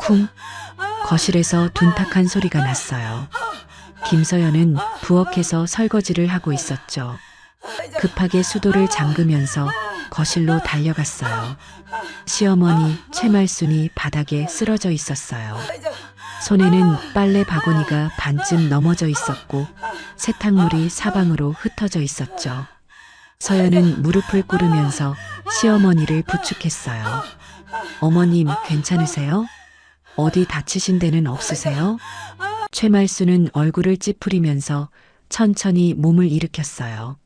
쿵! 거실에서 둔탁한 소리가 났어요. 김서연은 부엌에서 설거지를 하고 있었죠. 급하게 수도를 잠그면서 거실로 달려갔어요. 시어머니 최말순이 바닥에 쓰러져 있었어요. 손에는 빨래 바구니가 반쯤 넘어져 있었고 세탁물이 사방으로 흩어져 있었죠. 서연은 무릎을 꿇으면서 시어머니를 부축했어요. 어머님 괜찮으세요? 어디 다치신 데는 없으세요? 최말순은 얼굴을 찌푸리면서 천천히 몸을 일으켰어요.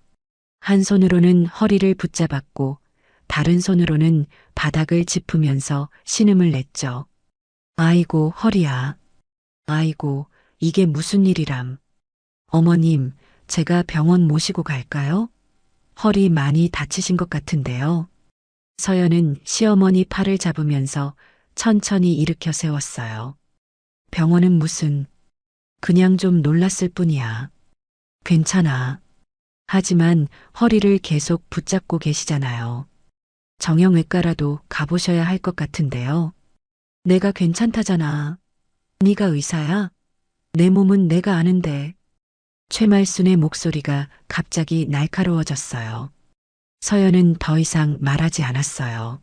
한 손으로는 허리를 붙잡았고 다른 손으로는 바닥을 짚으면서 신음을 냈죠. 아이고 허리야. 아이고 이게 무슨 일이람. 어머님 제가 병원 모시고 갈까요? 허리 많이 다치신 것 같은데요. 서연은 시어머니 팔을 잡으면서 천천히 일으켜 세웠어요. 병원은 무슨, 그냥 좀 놀랐을 뿐이야. 괜찮아. 하지만 허리를 계속 붙잡고 계시잖아요. 정형외과라도 가보셔야 할 것 같은데요. 내가 괜찮다잖아. 네가 의사야? 내 몸은 내가 아는데. 최말순의 목소리가 갑자기 날카로워졌어요. 서연은 더 이상 말하지 않았어요.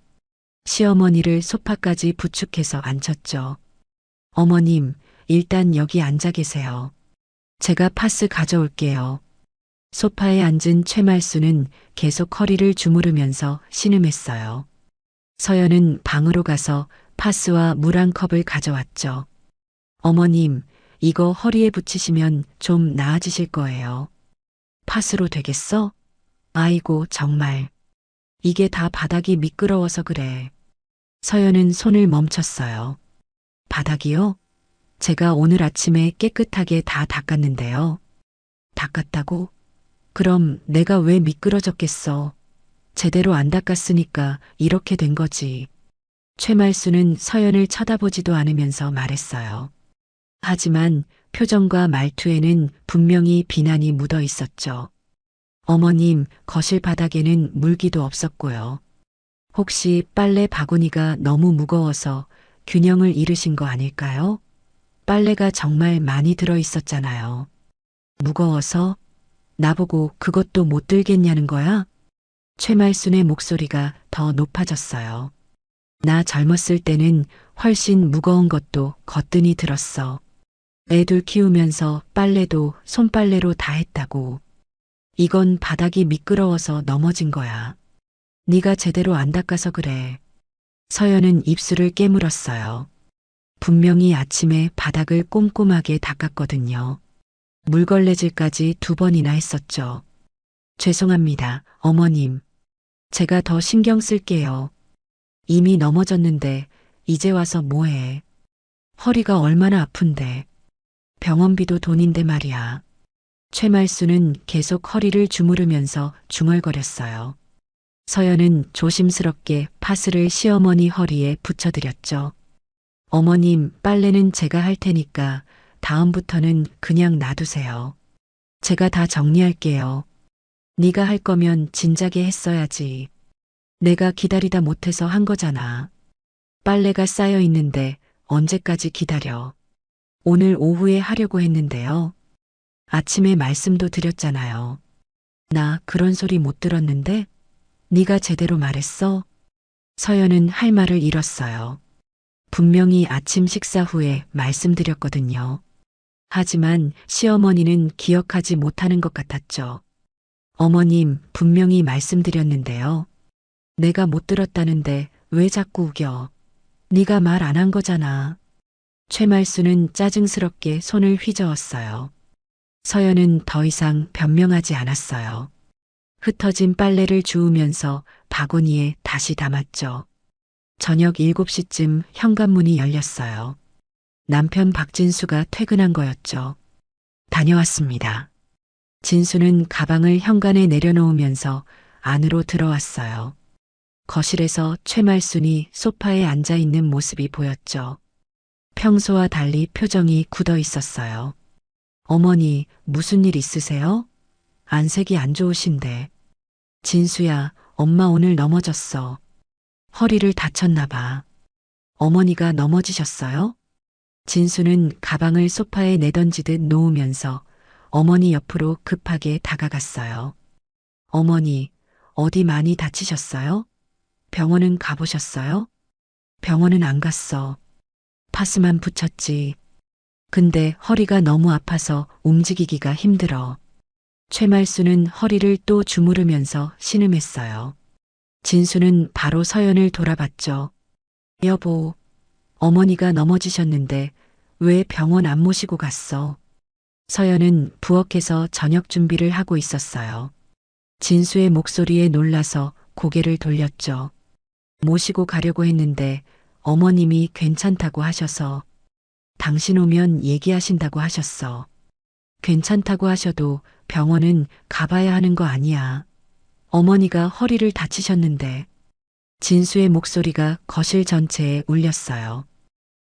시어머니를 소파까지 부축해서 앉혔죠. 어머님, 일단 여기 앉아 계세요. 제가 파스 가져올게요. 소파에 앉은 최말순은 계속 허리를 주무르면서 신음했어요. 서연은 방으로 가서 파스와 물 한 컵을 가져왔죠. 어머님, 이거 허리에 붙이시면 좀 나아지실 거예요. 파스로 되겠어? 아이고, 정말. 이게 다 바닥이 미끄러워서 그래. 서연은 손을 멈췄어요. 바닥이요? 제가 오늘 아침에 깨끗하게 다 닦았는데요. 닦았다고? 그럼 내가 왜 미끄러졌겠어? 제대로 안 닦았으니까 이렇게 된 거지. 최말순은 서연을 쳐다보지도 않으면서 말했어요. 하지만 표정과 말투에는 분명히 비난이 묻어 있었죠. 어머님, 거실 바닥에는 물기도 없었고요. 혹시 빨래 바구니가 너무 무거워서 균형을 잃으신 거 아닐까요? 빨래가 정말 많이 들어 있었잖아요. 무거워서? 나보고 그것도 못 들겠냐는 거야? 최말순의 목소리가 더 높아졌어요. 나 젊었을 때는 훨씬 무거운 것도 거뜬히 들었어. 애들 키우면서 빨래도 손빨래로 다 했다고. 이건 바닥이 미끄러워서 넘어진 거야. 네가 제대로 안 닦아서 그래. 서연은 입술을 깨물었어요. 분명히 아침에 바닥을 꼼꼼하게 닦았거든요. 물걸레질까지 2번이나 했었죠. 죄송합니다, 어머님. 제가 더 신경 쓸게요. 이미 넘어졌는데 이제 와서 뭐해. 허리가 얼마나 아픈데. 병원비도 돈인데 말이야. 최말순은 계속 허리를 주무르면서 중얼거렸어요. 서연은 조심스럽게 파스를 시어머니 허리에 붙여드렸죠. 어머님, 빨래는 제가 할 테니까 다음부터는 그냥 놔두세요. 제가 다 정리할게요. 네가 할 거면 진작에 했어야지. 내가 기다리다 못해서 한 거잖아. 빨래가 쌓여 있는데 언제까지 기다려. 오늘 오후에 하려고 했는데요. 아침에 말씀도 드렸잖아요. 나 그런 소리 못 들었는데? 네가 제대로 말했어? 서연은 할 말을 잃었어요. 분명히 아침 식사 후에 말씀드렸거든요. 하지만 시어머니는 기억하지 못하는 것 같았죠. 어머님, 분명히 말씀드렸는데요. 내가 못 들었다는데 왜 자꾸 우겨? 네가 말 안 한 거잖아. 최말순은 짜증스럽게 손을 휘저었어요. 서연은 더 이상 변명하지 않았어요. 흩어진 빨래를 주우면서 바구니에 다시 담았죠. 저녁 7시쯤 현관문이 열렸어요. 남편 박진수가 퇴근한 거였죠. 다녀왔습니다. 진수는 가방을 현관에 내려놓으면서 안으로 들어왔어요. 거실에서 최말순이 소파에 앉아 있는 모습이 보였죠. 평소와 달리 표정이 굳어 있었어요. 어머니, 무슨 일 있으세요? 안색이 안 좋으신데. 진수야, 엄마 오늘 넘어졌어. 허리를 다쳤나 봐. 어머니가 넘어지셨어요? 진수는 가방을 소파에 내던지듯 놓으면서 어머니 옆으로 급하게 다가갔어요. 어머니, 어디 많이 다치셨어요? 병원은 가보셨어요? 병원은 안 갔어. 파스만 붙였지. 근데 허리가 너무 아파서 움직이기가 힘들어. 최말수는 허리를 또 주무르면서 신음했어요. 진수는 바로 서연을 돌아봤죠. 여보, 어머니가 넘어지셨는데 왜 병원 안 모시고 갔어? 서연은 부엌에서 저녁 준비를 하고 있었어요. 진수의 목소리에 놀라서 고개를 돌렸죠. 모시고 가려고 했는데 어머님이 괜찮다고 하셔서 당신 오면 얘기하신다고 하셨어. 괜찮다고 하셔도 병원은 가봐야 하는 거 아니야. 어머니가 허리를 다치셨는데 진수의 목소리가 거실 전체에 울렸어요.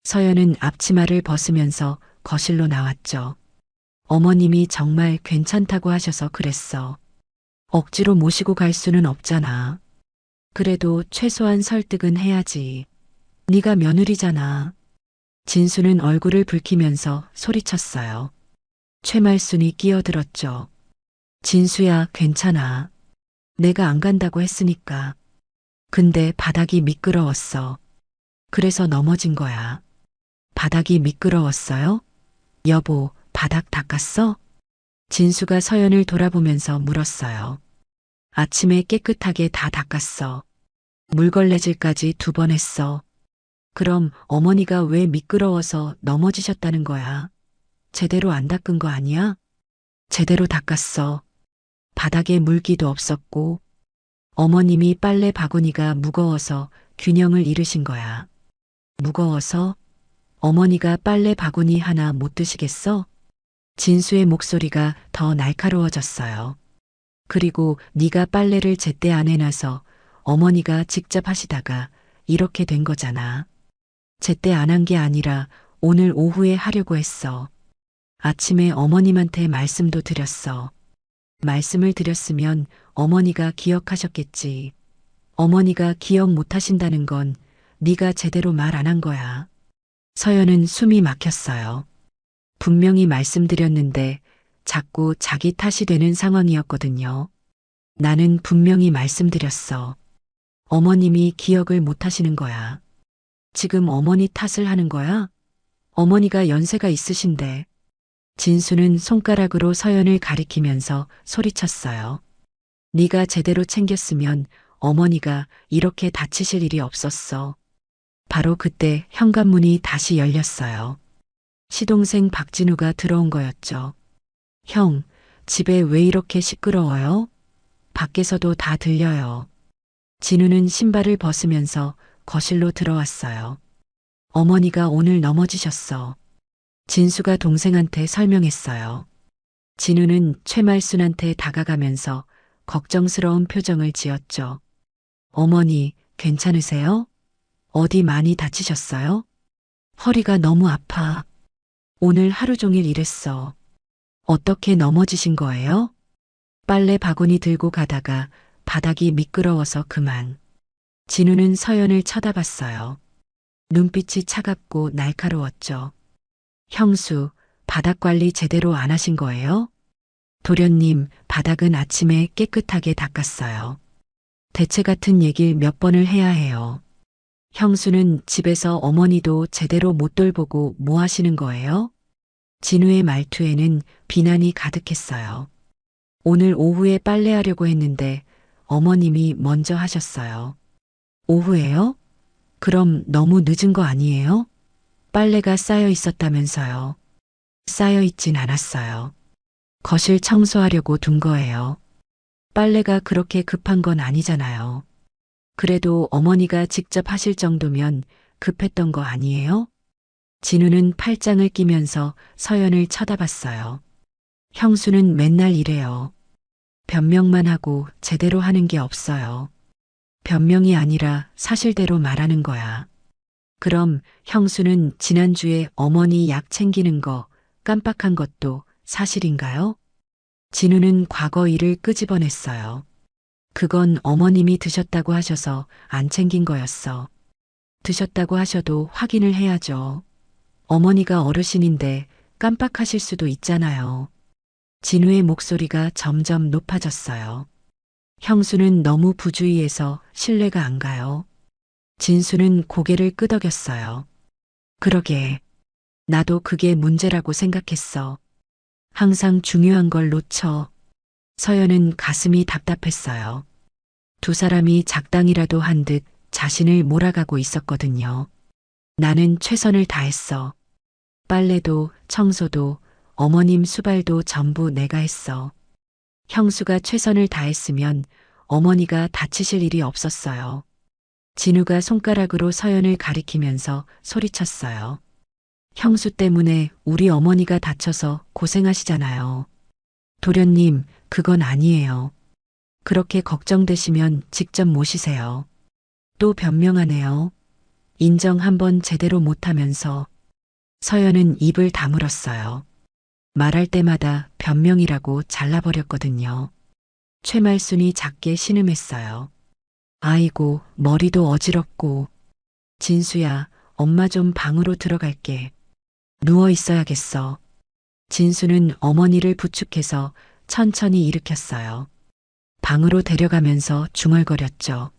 서연은 앞치마를 벗으면서 거실로 나왔죠. 어머님이 정말 괜찮다고 하셔서 그랬어. 억지로 모시고 갈 수는 없잖아. 그래도 최소한 설득은 해야지. 네가 며느리잖아. 진수는 얼굴을 붉히면서 소리쳤어요. 최말순이 끼어들었죠. 진수야, 괜찮아. 내가 안 간다고 했으니까. 근데 바닥이 미끄러웠어. 그래서 넘어진 거야. 바닥이 미끄러웠어요? 여보, 바닥 닦았어? 진수가 서연을 돌아보면서 물었어요. 아침에 깨끗하게 다 닦았어. 물걸레질까지 2번 했어. 그럼 어머니가 왜 미끄러워서 넘어지셨다는 거야? 제대로 안 닦은 거 아니야? 제대로 닦았어. 바닥에 물기도 없었고 어머님이 빨래 바구니가 무거워서 균형을 잃으신 거야. 무거워서? 어머니가 빨래 바구니 하나 못 드시겠어? 진수의 목소리가 더 날카로워졌어요. 그리고 네가 빨래를 제때 안 해놔서 어머니가 직접 하시다가 이렇게 된 거잖아. 제때 안 한 게 아니라 오늘 오후에 하려고 했어. 아침에 어머님한테 말씀도 드렸어. 말씀을 드렸으면 어머니가 기억하셨겠지. 어머니가 기억 못 하신다는 건 네가 제대로 말 안 한 거야. 서연은 숨이 막혔어요. 분명히 말씀드렸는데 자꾸 자기 탓이 되는 상황이었거든요. 나는 분명히 말씀드렸어. 어머님이 기억을 못 하시는 거야. 지금 어머니 탓을 하는 거야? 어머니가 연세가 있으신데. 진수는 손가락으로 서연을 가리키면서 소리쳤어요. 네가 제대로 챙겼으면 어머니가 이렇게 다치실 일이 없었어. 바로 그때 현관문이 다시 열렸어요. 시동생 박진우가 들어온 거였죠. 형, 집에 왜 이렇게 시끄러워요? 밖에서도 다 들려요. 진우는 신발을 벗으면서 거실로 들어왔어요. 어머니가 오늘 넘어지셨어. 진수가 동생한테 설명했어요. 진우는 최말순한테 다가가면서 걱정스러운 표정을 지었죠. 어머니, 괜찮으세요? 어디 많이 다치셨어요? 허리가 너무 아파. 오늘 하루 종일 일했어. 어떻게 넘어지신 거예요? 빨래 바구니 들고 가다가 바닥이 미끄러워서 그만. 진우는 서연을 쳐다봤어요. 눈빛이 차갑고 날카로웠죠. 형수, 바닥 관리 제대로 안 하신 거예요? 도련님, 바닥은 아침에 깨끗하게 닦았어요. 대체 같은 얘기를 몇 번을 해야 해요. 형수는 집에서 어머니도 제대로 못 돌보고 뭐 하시는 거예요? 진우의 말투에는 비난이 가득했어요. 오늘 오후에 빨래하려고 했는데 어머님이 먼저 하셨어요. 오후에요? 그럼 너무 늦은 거 아니에요? 빨래가 쌓여 있었다면서요. 쌓여 있진 않았어요. 거실 청소하려고 둔 거예요. 빨래가 그렇게 급한 건 아니잖아요. 그래도 어머니가 직접 하실 정도면 급했던 거 아니에요? 진우는 팔짱을 끼면서 서연을 쳐다봤어요. 형수는 맨날 이래요. 변명만 하고 제대로 하는 게 없어요. 변명이 아니라 사실대로 말하는 거야. 그럼 형수는 지난주에 어머니 약 챙기는 거 깜빡한 것도 사실인가요? 진우는 과거 일을 끄집어냈어요. 그건 어머님이 드셨다고 하셔서 안 챙긴 거였어. 드셨다고 하셔도 확인을 해야죠. 어머니가 어르신인데 깜빡하실 수도 있잖아요. 진우의 목소리가 점점 높아졌어요. 형수는 너무 부주의해서 신뢰가 안 가요. 진수는 고개를 끄덕였어요. 그러게. 나도 그게 문제라고 생각했어. 항상 중요한 걸 놓쳐. 서연은 가슴이 답답했어요. 두 사람이 작당이라도 한 듯 자신을 몰아가고 있었거든요. 나는 최선을 다했어. 빨래도 청소도 어머님 수발도 전부 내가 했어. 형수가 최선을 다했으면 어머니가 다치실 일이 없었어요. 진우가 손가락으로 서연을 가리키면서 소리쳤어요. 형수 때문에 우리 어머니가 다쳐서 고생하시잖아요. 도련님, 그건 아니에요. 그렇게 걱정되시면 직접 모시세요. 또 변명하네요. 인정 한번 제대로 못하면서. 서연은 입을 다물었어요. 말할 때마다 변명이라고 잘라버렸거든요. 최말순이 작게 신음했어요. 아이고, 머리도 어지럽고. 진수야, 엄마 좀 방으로 들어갈게. 누워 있어야겠어. 진수는 어머니를 부축해서 천천히 일으켰어요. 방으로 데려가면서 중얼거렸죠.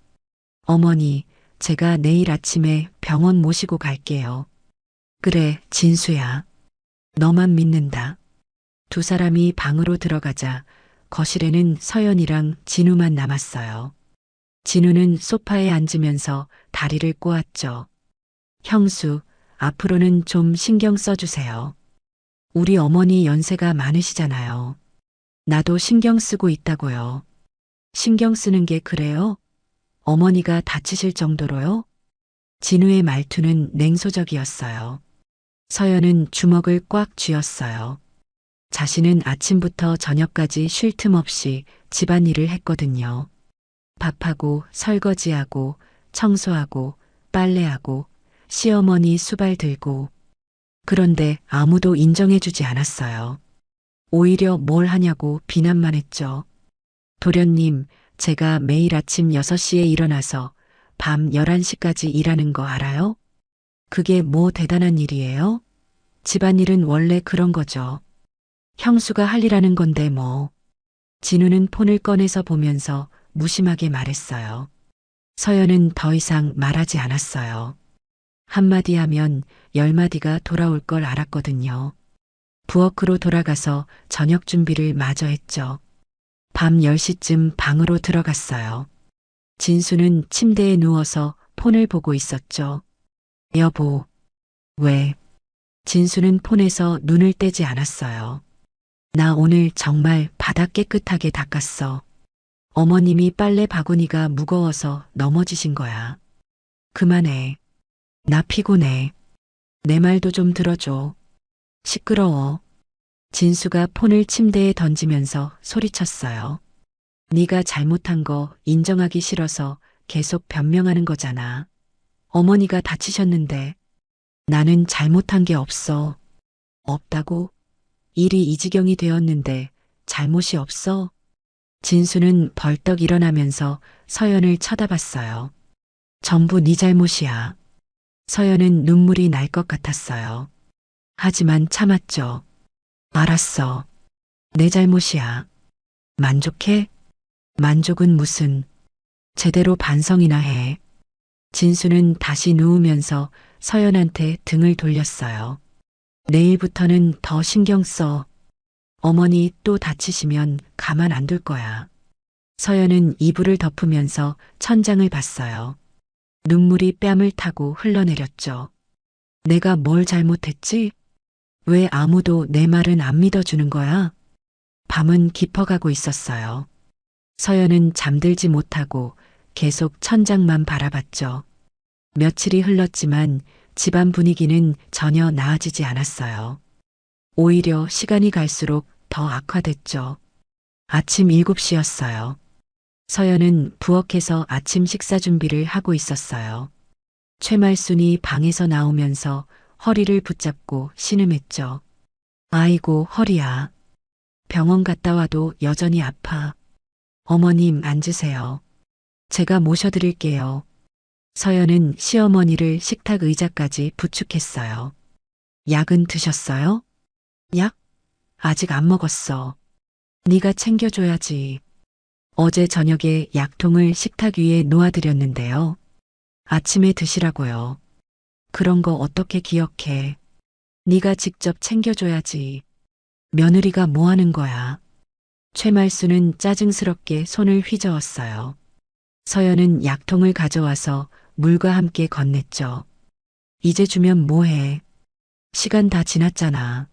어머니, 제가 내일 아침에 병원 모시고 갈게요. 그래, 진수야. 너만 믿는다. 두 사람이 방으로 들어가자 거실에는 서연이랑 진우만 남았어요. 진우는 소파에 앉으면서 다리를 꼬았죠. 형수, 앞으로는 좀 신경 써주세요. 우리 어머니 연세가 많으시잖아요. 나도 신경 쓰고 있다고요. 신경 쓰는 게 그래요? 어머니가 다치실 정도로요? 진우의 말투는 냉소적이었어요. 서연은 주먹을 꽉 쥐었어요. 자신은 아침부터 저녁까지 쉴 틈 없이 집안일을 했거든요. 밥하고 설거지하고 청소하고 빨래하고 시어머니 수발 들고. 그런데 아무도 인정해주지 않았어요. 오히려 뭘 하냐고 비난만 했죠. 도련님, 제가 매일 아침 6시에 일어나서 밤 11시까지 일하는 거 알아요? 그게 뭐 대단한 일이에요? 집안일은 원래 그런 거죠. 형수가 할 일 하는 건데 뭐. 진우는 폰을 꺼내서 보면서 무심하게 말했어요. 서연은 더 이상 말하지 않았어요. 한마디 하면 10마디가 돌아올 걸 알았거든요. 부엌으로 돌아가서 저녁 준비를 마저 했죠. 밤 10시쯤 방으로 들어갔어요. 진수는 침대에 누워서 폰을 보고 있었죠. 여보. 왜? 진수는 폰에서 눈을 떼지 않았어요. 나 오늘 정말 바닥 깨끗하게 닦았어. 어머님이 빨래 바구니가 무거워서 넘어지신 거야. 그만해. 나 피곤해. 내 말도 좀 들어줘. 시끄러워. 진수가 폰을 침대에 던지면서 소리쳤어요. 네가 잘못한 거 인정하기 싫어서 계속 변명하는 거잖아. 어머니가 다치셨는데 나는 잘못한 게 없어. 없다고? 일이 이 지경이 되었는데 잘못이 없어? 진수는 벌떡 일어나면서 서연을 쳐다봤어요. 전부 네 잘못이야. 서연은 눈물이 날 것 같았어요. 하지만 참았죠. 알았어. 내 잘못이야. 만족해? 만족은 무슨. 제대로 반성이나 해. 진수는 다시 누우면서 서연한테 등을 돌렸어요. 내일부터는 더 신경 써. 어머니 또 다치시면 가만 안 둘 거야. 서연은 이불을 덮으면서 천장을 봤어요. 눈물이 뺨을 타고 흘러내렸죠. 내가 뭘 잘못했지? 왜 아무도 내 말은 안 믿어주는 거야? 밤은 깊어가고 있었어요. 서연은 잠들지 못하고 계속 천장만 바라봤죠. 며칠이 흘렀지만 집안 분위기는 전혀 나아지지 않았어요. 오히려 시간이 갈수록 더 악화됐죠. 아침 7시였어요. 서연은 부엌에서 아침 식사 준비를 하고 있었어요. 최말순이 방에서 나오면서 허리를 붙잡고 신음했죠. 아이고, 허리야. 병원 갔다 와도 여전히 아파. 어머님, 앉으세요. 제가 모셔드릴게요. 서연은 시어머니를 식탁 의자까지 부축했어요. 약은 드셨어요? 약? 아직 안 먹었어. 네가 챙겨줘야지. 어제 저녁에 약통을 식탁 위에 놓아드렸는데요. 아침에 드시라고요. 그런 거 어떻게 기억해? 네가 직접 챙겨줘야지. 며느리가 뭐 하는 거야? 최말수는 짜증스럽게 손을 휘저었어요. 서연은 약통을 가져와서 물과 함께 건넸죠. 이제 주면 뭐해? 시간 다 지났잖아.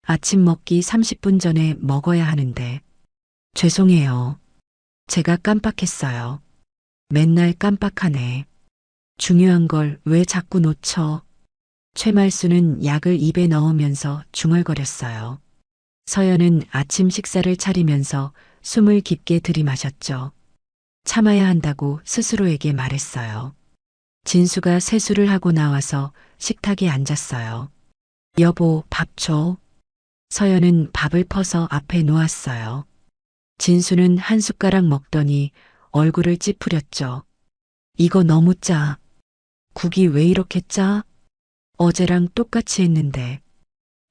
아침 먹기 30분 전에 먹어야 하는데. 죄송해요. 제가 깜빡했어요. 맨날 깜빡하네. 중요한 걸 왜 자꾸 놓쳐? 최말수는 약을 입에 넣으면서 중얼거렸어요. 서연은 아침 식사를 차리면서 숨을 깊게 들이마셨죠. 참아야 한다고 스스로에게 말했어요. 진수가 세수를 하고 나와서 식탁에 앉았어요. 여보, 밥 줘. 서연은 밥을 퍼서 앞에 놓았어요. 진수는 한 숟가락 먹더니 얼굴을 찌푸렸죠. 이거 너무 짜. 국이 왜 이렇게 짜? 어제랑 똑같이 했는데.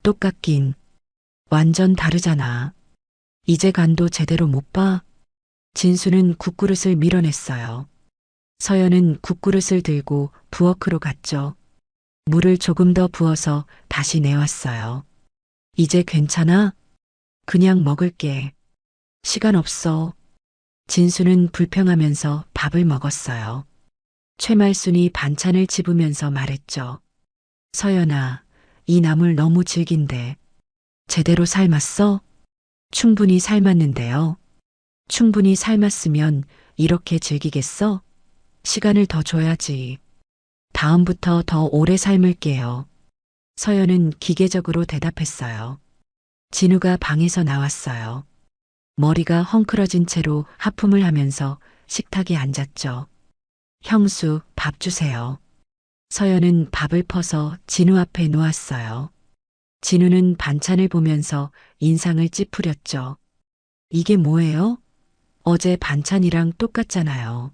똑같긴. 완전 다르잖아. 이제 간도 제대로 못 봐? 진수는 국그릇을 밀어냈어요. 서연은 국그릇을 들고 부엌으로 갔죠. 물을 조금 더 부어서 다시 내왔어요. 이제 괜찮아? 그냥 먹을게. 시간 없어. 진수는 불평하면서 밥을 먹었어요. 최말순이 반찬을 집으면서 말했죠. 서연아, 이 나물 너무 질긴데. 제대로 삶았어? 충분히 삶았는데요. 충분히 삶았으면 이렇게 질기겠어? 시간을 더 줘야지. 다음부터 더 오래 삶을게요. 서연은 기계적으로 대답했어요. 진우가 방에서 나왔어요. 머리가 헝클어진 채로 하품을 하면서 식탁에 앉았죠. 형수, 밥 주세요. 서연은 밥을 퍼서 진우 앞에 놓았어요. 진우는 반찬을 보면서 인상을 찌푸렸죠. 이게 뭐예요? 어제 반찬이랑 똑같잖아요.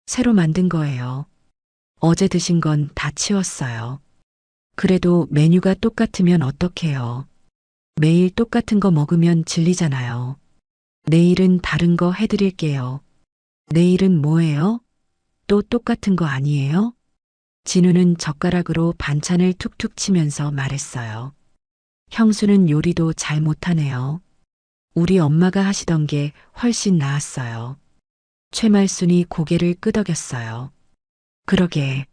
새로 만든 거예요. 어제 드신 건 다 치웠어요. 그래도 메뉴가 똑같으면 어떡해요. 매일 똑같은 거 먹으면 질리잖아요. 내일은 다른 거 해드릴게요. 내일은 뭐예요? 또 똑같은 거 아니에요? 진우는 젓가락으로 반찬을 툭툭 치면서 말했어요. 형수는 요리도 잘 못하네요. 우리 엄마가 하시던 게 훨씬 나았어요. 최말순이 고개를 끄덕였어요. 그러게,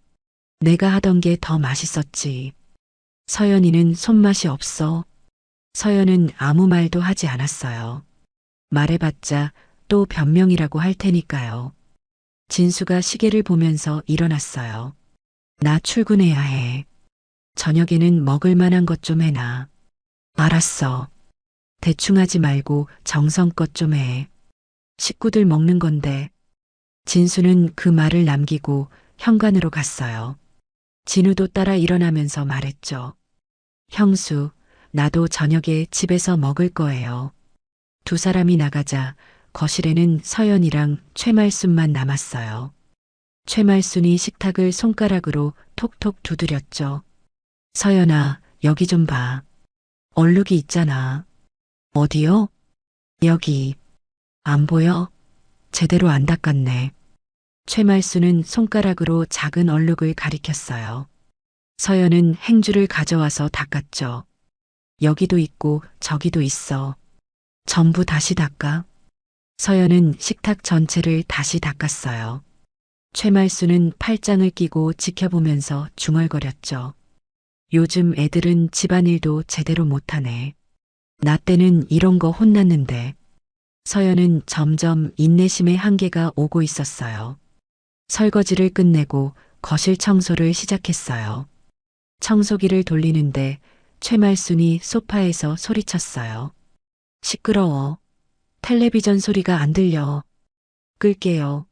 내가 하던 게 더 맛있었지. 서연이는 손맛이 없어. 서연은 아무 말도 하지 않았어요. 말해봤자 또 변명이라고 할 테니까요. 진수가 시계를 보면서 일어났어요. 나 출근해야 해. 저녁에는 먹을 만한 것 좀 해놔. 알았어. 대충 하지 말고 정성껏 좀 해. 식구들 먹는 건데. 진수는 그 말을 남기고 현관으로 갔어요. 진우도 따라 일어나면서 말했죠. 형수, 나도 저녁에 집에서 먹을 거예요. 두 사람이 나가자 거실에는 서연이랑 최말순만 남았어요. 최말순이 식탁을 손가락으로 톡톡 두드렸죠. 서연아, 여기 좀 봐. 얼룩이 있잖아. 어디요? 여기. 안 보여? 제대로 안 닦았네. 최말수는 손가락으로 작은 얼룩을 가리켰어요. 서연은 행주를 가져와서 닦았죠. 여기도 있고 저기도 있어. 전부 다시 닦아. 서연은 식탁 전체를 다시 닦았어요. 최말수는 팔짱을 끼고 지켜보면서 중얼거렸죠. 요즘 애들은 집안일도 제대로 못하네. 나 때는 이런 거 혼났는데. 서연은 점점 인내심의 한계가 오고 있었어요. 설거지를 끝내고 거실 청소를 시작했어요. 청소기를 돌리는데 최말순이 소파에서 소리쳤어요. 시끄러워. 텔레비전 소리가 안 들려. 끌게요.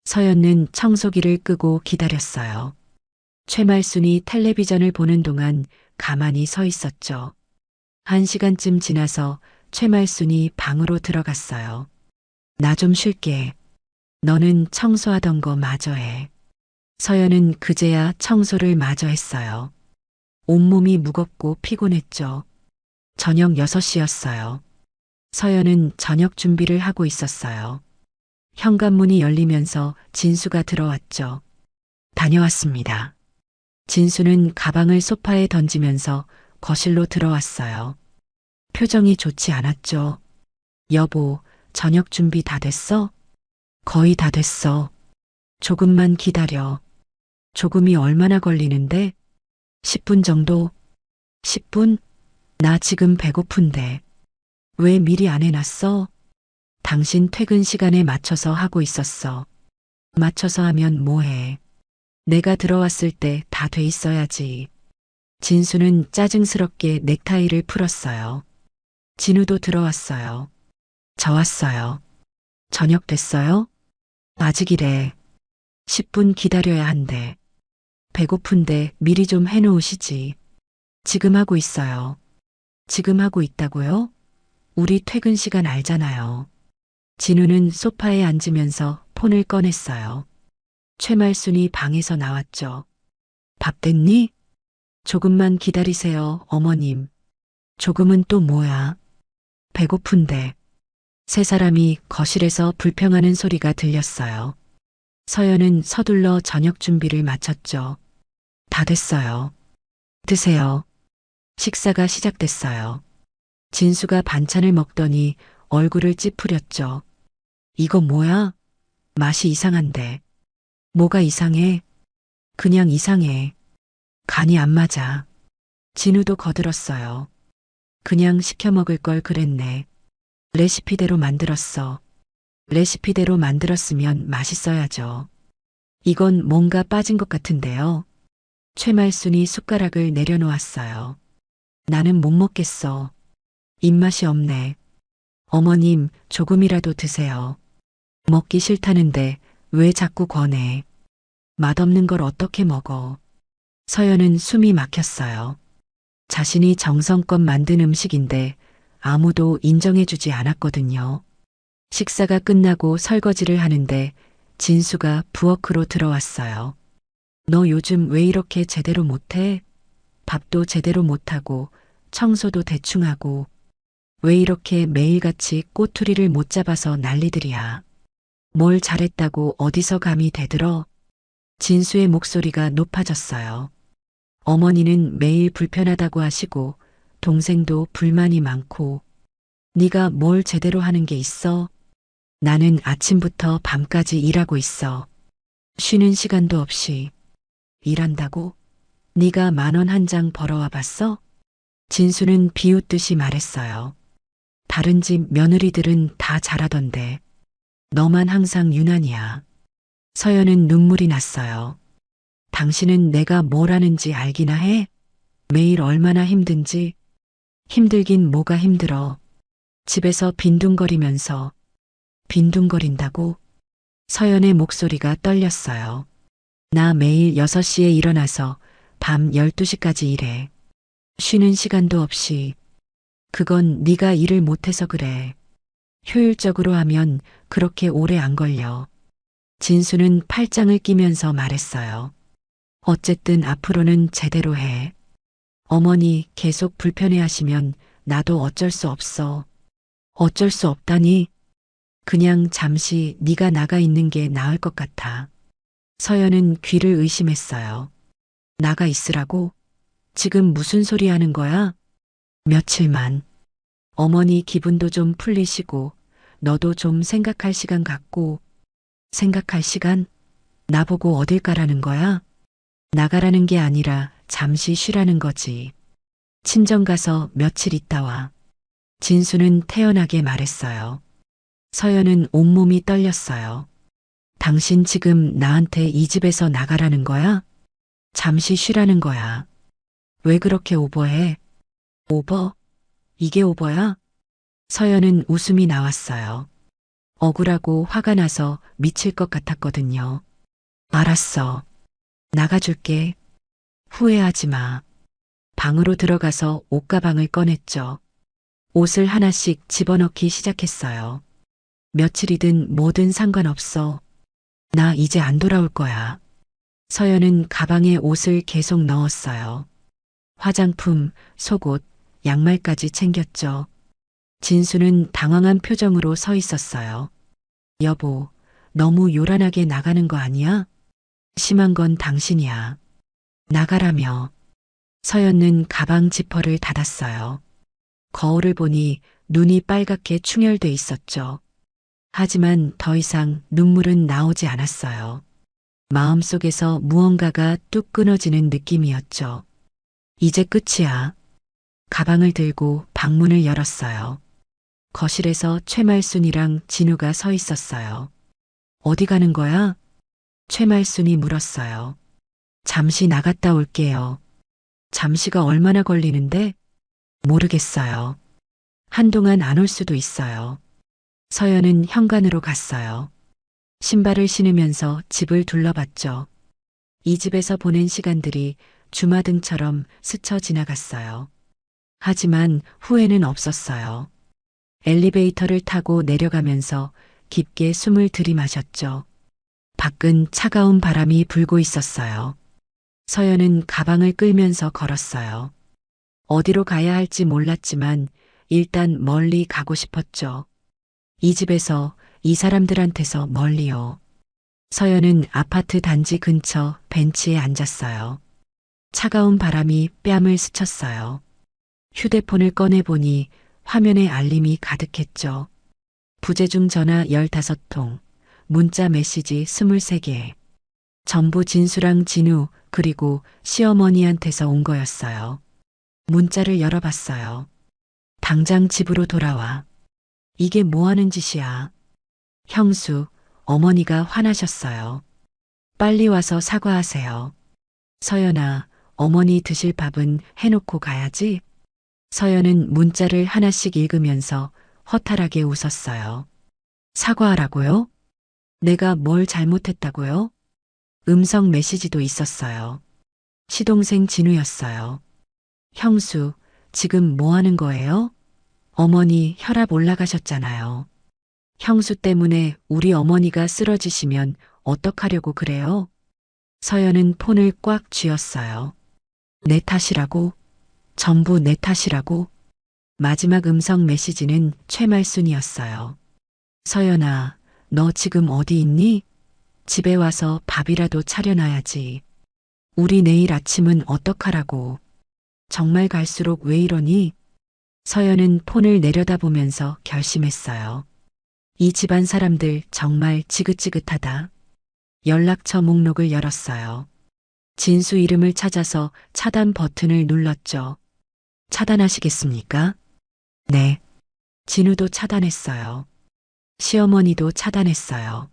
서연은 청소기를 끄고 기다렸어요. 최말순이 텔레비전을 보는 동안 가만히 서 있었죠. 1시간쯤 지나서 최말순이 방으로 들어갔어요. 나 좀 쉴게. 너는 청소하던 거 마저 해. 서연은 그제야 청소를 마저 했어요. 온몸이 무겁고 피곤했죠. 저녁 6시였어요. 서연은 저녁 준비를 하고 있었어요. 현관문이 열리면서 진수가 들어왔죠. 다녀왔습니다. 진수는 가방을 소파에 던지면서 거실로 들어왔어요. 표정이 좋지 않았죠. 여보, 저녁 준비 다 됐어? 거의 다 됐어. 조금만 기다려. 조금이 얼마나 걸리는데? 10분 정도? 10분? 나 지금 배고픈데. 왜 미리 안 해놨어? 당신 퇴근 시간에 맞춰서 하고 있었어. 맞춰서 하면 뭐해? 내가 들어왔을 때 다 돼 있어야지. 진수는 짜증스럽게 넥타이를 풀었어요. 진우도 들어왔어요. 저 왔어요. 저녁 됐어요? 아직이래. 10분 기다려야 한대. 배고픈데 미리 좀 해놓으시지. 지금 하고 있어요. 지금 하고 있다고요? 우리 퇴근 시간 알잖아요. 진우는 소파에 앉으면서 폰을 꺼냈어요. 최말순이 방에서 나왔죠. 밥 됐니? 조금만 기다리세요, 어머님. 조금은 또 뭐야? 배고픈데. 세 사람이 거실에서 불평하는 소리가 들렸어요. 서연은 서둘러 저녁 준비를 마쳤죠. 다 됐어요. 드세요. 식사가 시작됐어요. 진수가 반찬을 먹더니 얼굴을 찌푸렸죠. 이거 뭐야? 맛이 이상한데. 뭐가 이상해? 그냥 이상해. 간이 안 맞아. 진우도 거들었어요. 그냥 시켜 먹을 걸 그랬네. 레시피대로 만들었어. 레시피대로 만들었으면 맛있어야죠. 이건 뭔가 빠진 것 같은데요. 최말순이 숟가락을 내려놓았어요. 나는 못 먹겠어. 입맛이 없네. 어머님, 조금이라도 드세요. 먹기 싫다는데 왜 자꾸 권해. 맛없는 걸 어떻게 먹어. 서연은 숨이 막혔어요. 자신이 정성껏 만든 음식인데 아무도 인정해주지 않았거든요. 식사가 끝나고 설거지를 하는데 진수가 부엌으로 들어왔어요. 너 요즘 왜 이렇게 제대로 못해? 밥도 제대로 못하고 청소도 대충 하고 왜 이렇게 매일같이 꼬투리를 못 잡아서 난리들이야. 뭘 잘했다고 어디서 감히 대들어? 진수의 목소리가 높아졌어요. 어머니는 매일 불편하다고 하시고 동생도 불만이 많고 네가 뭘 제대로 하는 게 있어? 나는 아침부터 밤까지 일하고 있어. 쉬는 시간도 없이. 일한다고? 네가 10,000원 한 장 벌어와 봤어? 진수는 비웃듯이 말했어요. 다른 집 며느리들은 다 잘하던데. 너만 항상 유난이야. 서연은 눈물이 났어요. 당신은 내가 뭘 하는지 알기나 해? 매일 얼마나 힘든지. 힘들긴 뭐가 힘들어. 집에서 빈둥거리면서. 빈둥거린다고? 서연의 목소리가 떨렸어요. 나 매일 6시에 일어나서 밤 12시까지 일해. 쉬는 시간도 없이. 그건 네가 일을 못해서 그래. 효율적으로 하면 그렇게 오래 안 걸려. 진수는 팔짱을 끼면서 말했어요. 어쨌든 앞으로는 제대로 해. 어머니 계속 불편해하시면 나도 어쩔 수 없어. 어쩔 수 없다니? 그냥 잠시 네가 나가 있는 게 나을 것 같아. 서연은 귀를 의심했어요. 나가 있으라고? 지금 무슨 소리 하는 거야? 며칠만. 어머니 기분도 좀 풀리시고 너도 좀 생각할 시간 갖고. 생각할 시간? 나보고 어딜 가라는 거야? 나가라는 게 아니라 잠시 쉬라는 거지. 친정 가서 며칠 있다 와. 진수는 태연하게 말했어요. 서연은 온몸이 떨렸어요. 당신 지금 나한테 이 집에서 나가라는 거야? 잠시 쉬라는 거야. 왜 그렇게 오버해? 오버? 이게 오버야? 서연은 웃음이 나왔어요. 억울하고 화가 나서 미칠 것 같았거든요. 알았어. 나가줄게. 후회하지 마. 방으로 들어가서 옷가방을 꺼냈죠. 옷을 하나씩 집어넣기 시작했어요. 며칠이든 뭐든 상관없어. 나 이제 안 돌아올 거야. 서연은 가방에 옷을 계속 넣었어요. 화장품, 속옷, 양말까지 챙겼죠. 진수는 당황한 표정으로 서 있었어요. 여보, 너무 요란하게 나가는 거 아니야? 심한 건 당신이야. 나가라며. 서연은 가방 지퍼를 닫았어요. 거울을 보니 눈이 빨갛게 충혈돼 있었죠. 하지만 더 이상 눈물은 나오지 않았어요. 마음속에서 무언가가 뚝 끊어지는 느낌이었죠. 이제 끝이야. 가방을 들고 방문을 열었어요. 거실에서 최말순이랑 진우가 서 있었어요. 어디 가는 거야? 최말순이 물었어요. 잠시 나갔다 올게요. 잠시가 얼마나 걸리는데? 모르겠어요. 한동안 안 올 수도 있어요. 서연은 현관으로 갔어요. 신발을 신으면서 집을 둘러봤죠. 이 집에서 보낸 시간들이 주마등처럼 스쳐 지나갔어요. 하지만 후회는 없었어요. 엘리베이터를 타고 내려가면서 깊게 숨을 들이마셨죠. 밖은 차가운 바람이 불고 있었어요. 서연은 가방을 끌면서 걸었어요. 어디로 가야 할지 몰랐지만 일단 멀리 가고 싶었죠. 이 집에서, 이 사람들한테서 멀리요. 서연은 아파트 단지 근처 벤치에 앉았어요. 차가운 바람이 뺨을 스쳤어요. 휴대폰을 꺼내보니 화면에 알림이 가득했죠. 부재중 전화 15통, 문자 메시지 23개. 전부 진수랑 진우 그리고 시어머니한테서 온 거였어요. 문자를 열어봤어요. 당장 집으로 돌아와. 이게 뭐 하는 짓이야. 형수, 어머니가 화나셨어요. 빨리 와서 사과하세요. 서연아, 어머니 드실 밥은 해놓고 가야지. 서연은 문자를 하나씩 읽으면서 허탈하게 웃었어요. 사과하라고요? 내가 뭘 잘못했다고요? 음성 메시지도 있었어요. 시동생 진우였어요. 형수, 지금 뭐 하는 거예요? 어머니 혈압 올라가셨잖아요. 형수 때문에 우리 어머니가 쓰러지시면 어떡하려고 그래요? 서연은 폰을 꽉 쥐었어요. 내 탓이라고? 전부 내 탓이라고? 마지막 음성 메시지는 최말순이었어요. 서연아, 너 지금 어디 있니? 집에 와서 밥이라도 차려놔야지. 우리 내일 아침은 어떡하라고. 정말 갈수록 왜 이러니? 서연은 폰을 내려다보면서 결심했어요. 이 집안 사람들 정말 지긋지긋하다. 연락처 목록을 열었어요. 진수 이름을 찾아서 차단 버튼을 눌렀죠. 차단하시겠습니까? 네. 진우도 차단했어요. 시어머니도 차단했어요.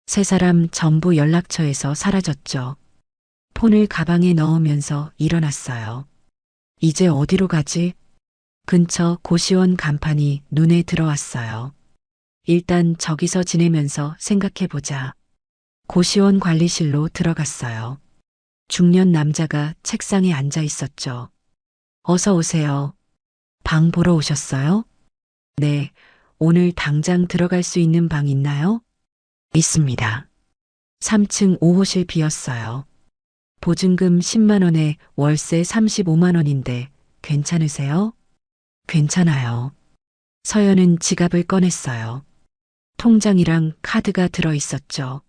세 사람 전부 연락처에서 사라졌죠. 폰을 가방에 넣으면서 일어났어요. 이제 어디로 가지? 근처 고시원 간판이 눈에 들어왔어요. 일단 저기서 지내면서 생각해보자. 고시원 관리실로 들어갔어요. 중년 남자가 책상에 앉아 있었죠. 어서 오세요. 방 보러 오셨어요? 네. 오늘 당장 들어갈 수 있는 방 있나요? 있습니다. 3층 5호실 비었어요. 보증금 10만 원에 월세 35만 원인데 괜찮으세요? 괜찮아요. 서연은 지갑을 꺼냈어요. 통장이랑 카드가 들어 있었죠.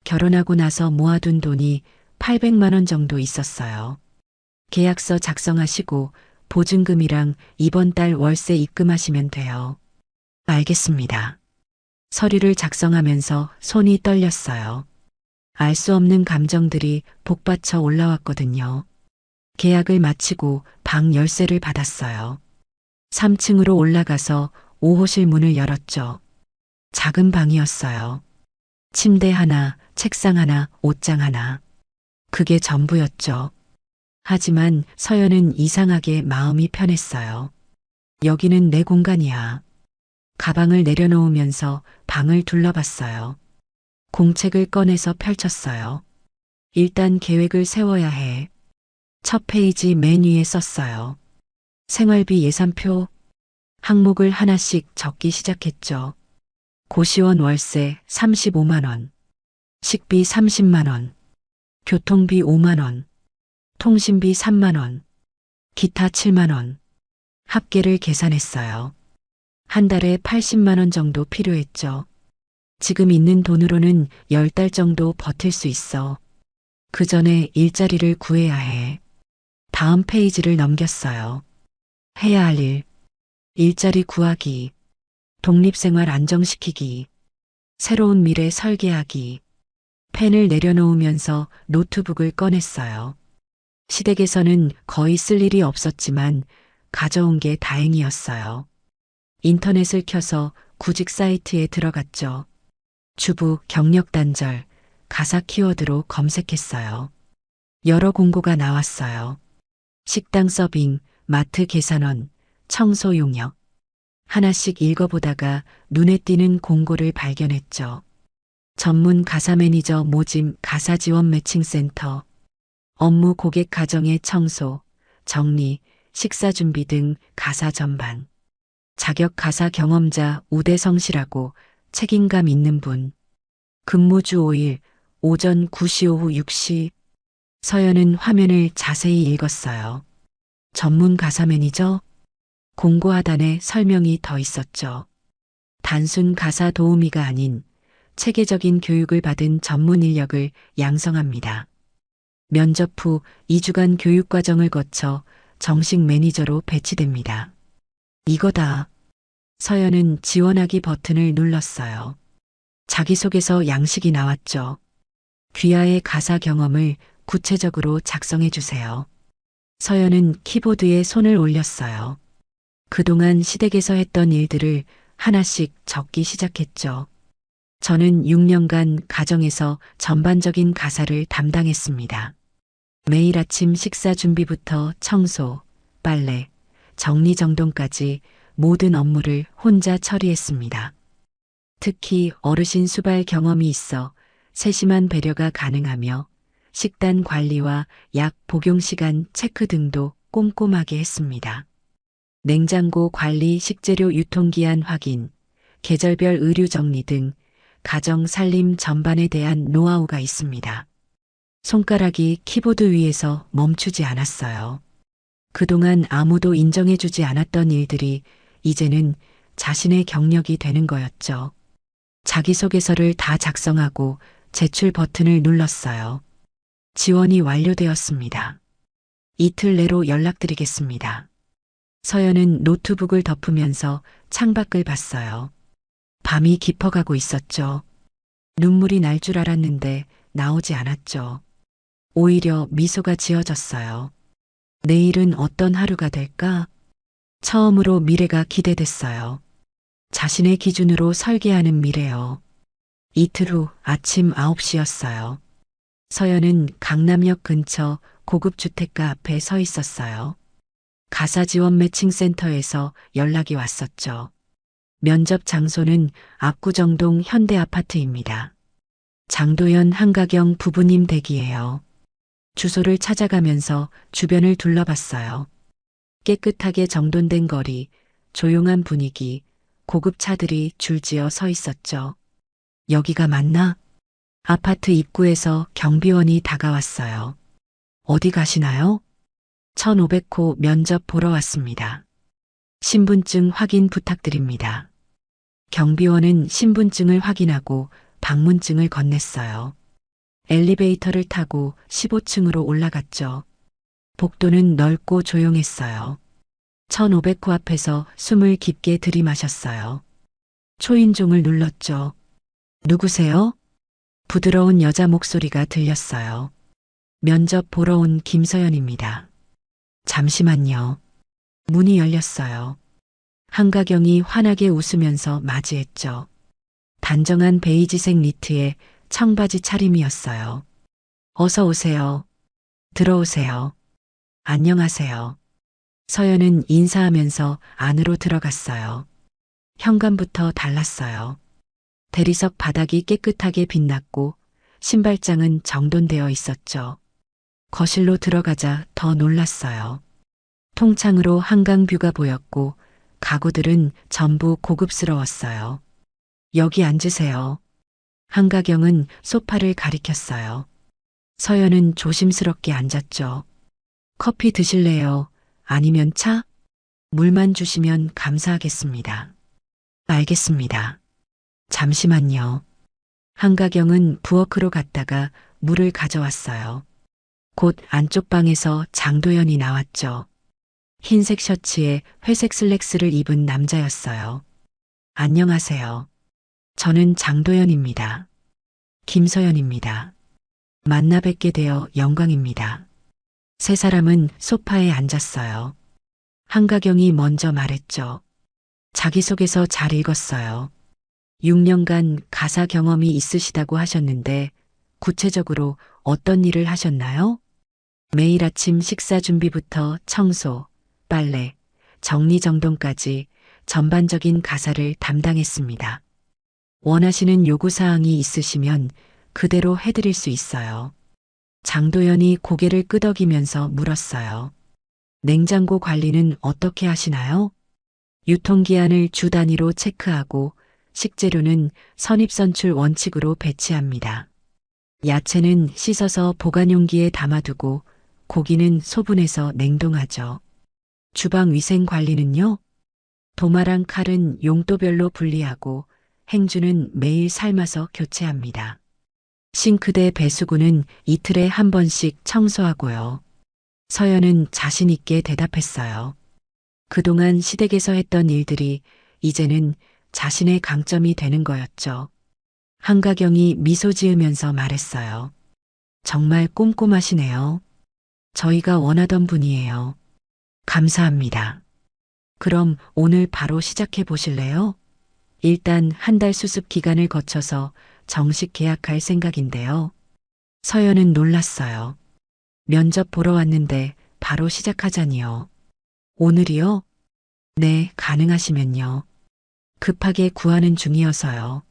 결혼하고 나서 모아둔 돈이 800만 원 정도 있었어요. 계약서 작성하시고 보증금이랑 이번 달 월세 입금하시면 돼요. 알겠습니다. 서류를 작성하면서 손이 떨렸어요. 알 수 없는 감정들이 복받쳐 올라왔거든요. 계약을 마치고 방 열쇠를 받았어요. 3층으로 올라가서 5호실 문을 열었죠. 작은 방이었어요. 침대 하나, 책상 하나, 옷장 하나. 그게 전부였죠. 하지만 서연은 이상하게 마음이 편했어요. 여기는 내 공간이야. 가방을 내려놓으면서 방을 둘러봤어요. 공책을 꺼내서 펼쳤어요. 일단 계획을 세워야 해. 첫 페이지 맨 위에 썼어요. 생활비 예산표. 항목을 하나씩 적기 시작했죠. 고시원 월세 35만 원. 식비 30만 원. 교통비 5만 원, 통신비 3만 원, 기타 7만 원. 합계를 계산했어요. 한 달에 80만 원 정도 필요했죠. 지금 있는 돈으로는 10달 정도 버틸 수 있어. 그 전에 일자리를 구해야 해. 다음 페이지를 넘겼어요. 해야 할 일. 일자리 구하기. 독립생활 안정시키기. 새로운 미래 설계하기. 펜을 내려놓으면서 노트북을 꺼냈어요. 시댁에서는 거의 쓸 일이 없었지만 가져온 게 다행이었어요. 인터넷을 켜서 구직 사이트에 들어갔죠. 주부 경력 단절, 가사 키워드로 검색했어요. 여러 공고가 나왔어요. 식당 서빙, 마트 계산원, 청소 용역. 하나씩 읽어보다가 눈에 띄는 공고를 발견했죠. 전문 가사 매니저 모집 가사 지원 매칭센터. 업무 고객 가정의 청소, 정리, 식사 준비 등 가사 전반. 자격 가사 경험자 우대성실하고 책임감 있는 분. 근무주 5일, 오전 9시 오후 6시. 서연은 화면을 자세히 읽었어요. 전문 가사 매니저? 공고 하단에 설명이 더 있었죠. 단순 가사 도우미가 아닌 체계적인 교육을 받은 전문 인력을 양성합니다. 면접 후 2주간 교육과정을 거쳐 정식 매니저로 배치됩니다. 이거다. 서연은 지원하기 버튼을 눌렀어요. 자기소개서 양식이 나왔죠. 귀하의 가사 경험을 구체적으로 작성해 주세요. 서연은 키보드에 손을 올렸어요. 그동안 시댁에서 했던 일들을 하나씩 적기 시작했죠. 저는 6년간 가정에서 전반적인 가사를 담당했습니다. 매일 아침 식사 준비부터 청소, 빨래, 정리정돈까지 모든 업무를 혼자 처리했습니다. 특히 어르신 수발 경험이 있어 세심한 배려가 가능하며 식단 관리와 약 복용 시간 체크 등도 꼼꼼하게 했습니다. 냉장고 관리, 식재료 유통기한 확인, 계절별 의류 정리 등 가정 살림 전반에 대한 노하우가 있습니다. 손가락이 키보드 위에서 멈추지 않았어요. 그동안 아무도 인정해주지 않았던 일들이 이제는 자신의 경력이 되는 거였죠. 자기소개서를 다 작성하고 제출 버튼을 눌렀어요. 지원이 완료되었습니다. 이틀 내로 연락드리겠습니다. 서연은 노트북을 덮으면서 창밖을 봤어요. 밤이 깊어가고 있었죠. 눈물이 날 줄 알았는데 나오지 않았죠. 오히려 미소가 지어졌어요. 내일은 어떤 하루가 될까? 처음으로 미래가 기대됐어요. 자신의 기준으로 설계하는 미래요. 이틀 후 아침 9시였어요. 서연은 강남역 근처 고급 주택가 앞에 서 있었어요. 가사 지원 매칭센터에서 연락이 왔었죠. 면접 장소는 압구정동 현대 아파트입니다. 장도연 한가경 부부님 댁이에요. 주소를 찾아가면서 주변을 둘러봤어요. 깨끗하게 정돈된 거리, 조용한 분위기, 고급 차들이 줄지어 서 있었죠. 여기가 맞나? 아파트 입구에서 경비원이 다가왔어요. 어디 가시나요? 1500호 면접 보러 왔습니다. 신분증 확인 부탁드립니다. 경비원은 신분증을 확인하고 방문증을 건넸어요. 엘리베이터를 타고 15층으로 올라갔죠. 복도는 넓고 조용했어요. 1500호 앞에서 숨을 깊게 들이마셨어요. 초인종을 눌렀죠. 누구세요? 부드러운 여자 목소리가 들렸어요. 면접 보러 온 김서연입니다. 잠시만요. 문이 열렸어요. 한가경이 환하게 웃으면서 맞이했죠. 단정한 베이지색 니트에 청바지 차림이었어요. 어서 오세요. 들어오세요. 안녕하세요. 서연은 인사하면서 안으로 들어갔어요. 현관부터 달랐어요. 대리석 바닥이 깨끗하게 빛났고 신발장은 정돈되어 있었죠. 거실로 들어가자 더 놀랐어요. 통창으로 한강뷰가 보였고 가구들은 전부 고급스러웠어요. 여기 앉으세요. 한가경은 소파를 가리켰어요. 서연은 조심스럽게 앉았죠. 커피 드실래요? 아니면 차? 물만 주시면 감사하겠습니다. 알겠습니다. 잠시만요. 한가경은 부엌으로 갔다가 물을 가져왔어요. 곧 안쪽 방에서 장도연이 나왔죠. 흰색 셔츠에 회색 슬랙스를 입은 남자였어요. 안녕하세요. 저는 장도연입니다. 김서연입니다. 만나 뵙게 되어 영광입니다. 세 사람은 소파에 앉았어요. 한가경이 먼저 말했죠. 자기소개서 잘 읽었어요. 6년간 가사 경험이 있으시다고 하셨는데 구체적으로 어떤 일을 하셨나요? 매일 아침 식사 준비부터 청소, 빨래, 정리정돈까지 전반적인 가사를 담당했습니다. 원하시는 요구사항이 있으시면 그대로 해드릴 수 있어요. 장도연이 고개를 끄덕이면서 물었어요. 냉장고 관리는 어떻게 하시나요? 유통기한을 주 단위로 체크하고 식재료는 선입선출 원칙으로 배치합니다. 야채는 씻어서 보관용기에 담아두고 고기는 소분해서 냉동하죠. 주방 위생 관리는요? 도마랑 칼은 용도별로 분리하고 행주는 매일 삶아서 교체합니다. 싱크대 배수구는 이틀에 한 번씩 청소하고요. 서연은 자신 있게 대답했어요. 그동안 시댁에서 했던 일들이 이제는 자신의 강점이 되는 거였죠. 한가경이 미소 지으면서 말했어요. 정말 꼼꼼하시네요. 저희가 원하던 분이에요. 감사합니다. 그럼 오늘 바로 시작해 보실래요? 일단 한 달 수습 기간을 거쳐서 정식 계약할 생각인데요. 서연은 놀랐어요. 면접 보러 왔는데 바로 시작하자니요. 오늘이요? 네, 가능하시면요. 급하게 구하는 중이어서요.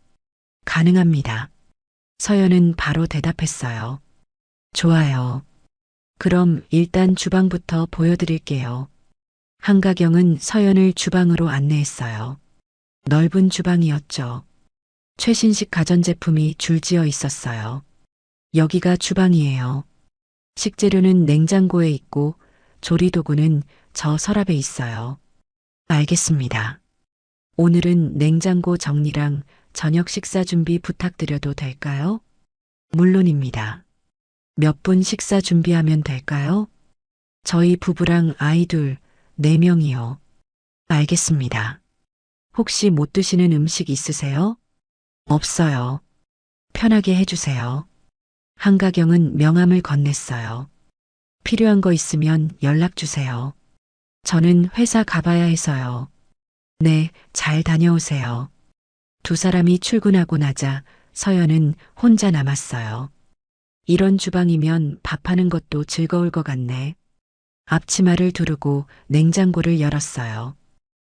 가능합니다. 서연은 바로 대답했어요. 좋아요. 그럼 일단 주방부터 보여드릴게요. 한가경은 서연을 주방으로 안내했어요. 넓은 주방이었죠. 최신식 가전제품이 줄지어 있었어요. 여기가 주방이에요. 식재료는 냉장고에 있고 조리도구는 저 서랍에 있어요. 알겠습니다. 오늘은 냉장고 정리랑 저녁 식사 준비 부탁드려도 될까요? 물론입니다. 몇 분 식사 준비하면 될까요? 저희 부부랑 아이 둘, 4명이요. 알겠습니다. 혹시 못 드시는 음식 있으세요? 없어요. 편하게 해주세요. 한가경은 명함을 건넸어요. 필요한 거 있으면 연락 주세요. 저는 회사 가봐야 해서요. 네, 잘 다녀오세요. 두 사람이 출근하고 나자 서연은 혼자 남았어요. 이런 주방이면 밥하는 것도 즐거울 것 같네. 앞치마를 두르고 냉장고를 열었어요.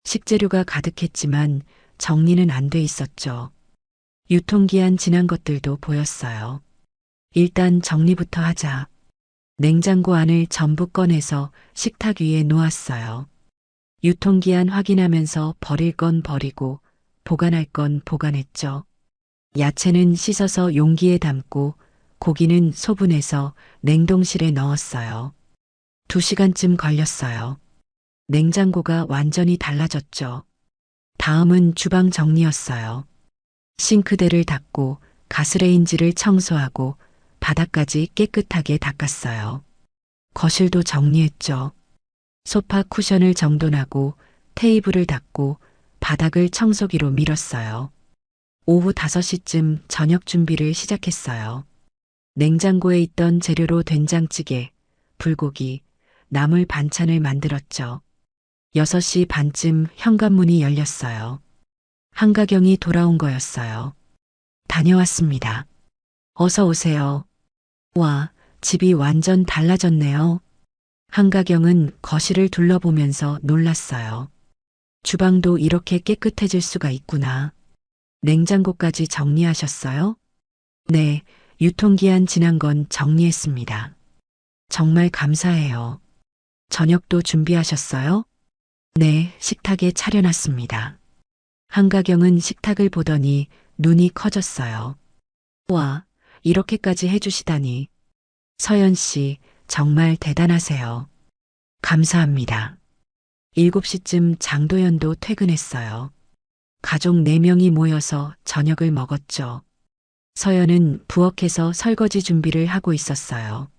식재료가 가득했지만 정리는 안 돼 있었죠. 유통기한 지난 것들도 보였어요. 일단 정리부터 하자. 냉장고 안을 전부 꺼내서 식탁 위에 놓았어요. 유통기한 확인하면서 버릴 건 버리고 보관할 건 보관했죠. 야채는 씻어서 용기에 담고 고기는 소분해서 냉동실에 넣었어요. 2시간쯤 걸렸어요. 냉장고가 완전히 달라졌죠. 다음은 주방 정리였어요. 싱크대를 닦고 가스레인지를 청소하고 바닥까지 깨끗하게 닦았어요. 거실도 정리했죠. 소파 쿠션을 정돈하고 테이블을 닦고 바닥을 청소기로 밀었어요. 오후 5시쯤 저녁 준비를 시작했어요. 냉장고에 있던 재료로 된장찌개, 불고기, 나물 반찬을 만들었죠. 6시 반쯤 현관문이 열렸어요. 한가경이 돌아온 거였어요. 다녀왔습니다. 어서 오세요. 와, 집이 완전 달라졌네요. 한가경은 거실을 둘러보면서 놀랐어요. 주방도 이렇게 깨끗해질 수가 있구나. 냉장고까지 정리하셨어요? 네, 유통기한 지난 건 정리했습니다. 정말 감사해요. 저녁도 준비하셨어요? 네, 식탁에 차려놨습니다. 한가경은 식탁을 보더니 눈이 커졌어요. 와, 이렇게까지 해주시다니. 서연 씨, 정말 대단하세요. 감사합니다. 7시쯤 장도연도 퇴근했어요. 가족 4명이 모여서 저녁을 먹었죠. 서연은 부엌에서 설거지 준비를 하고 있었어요.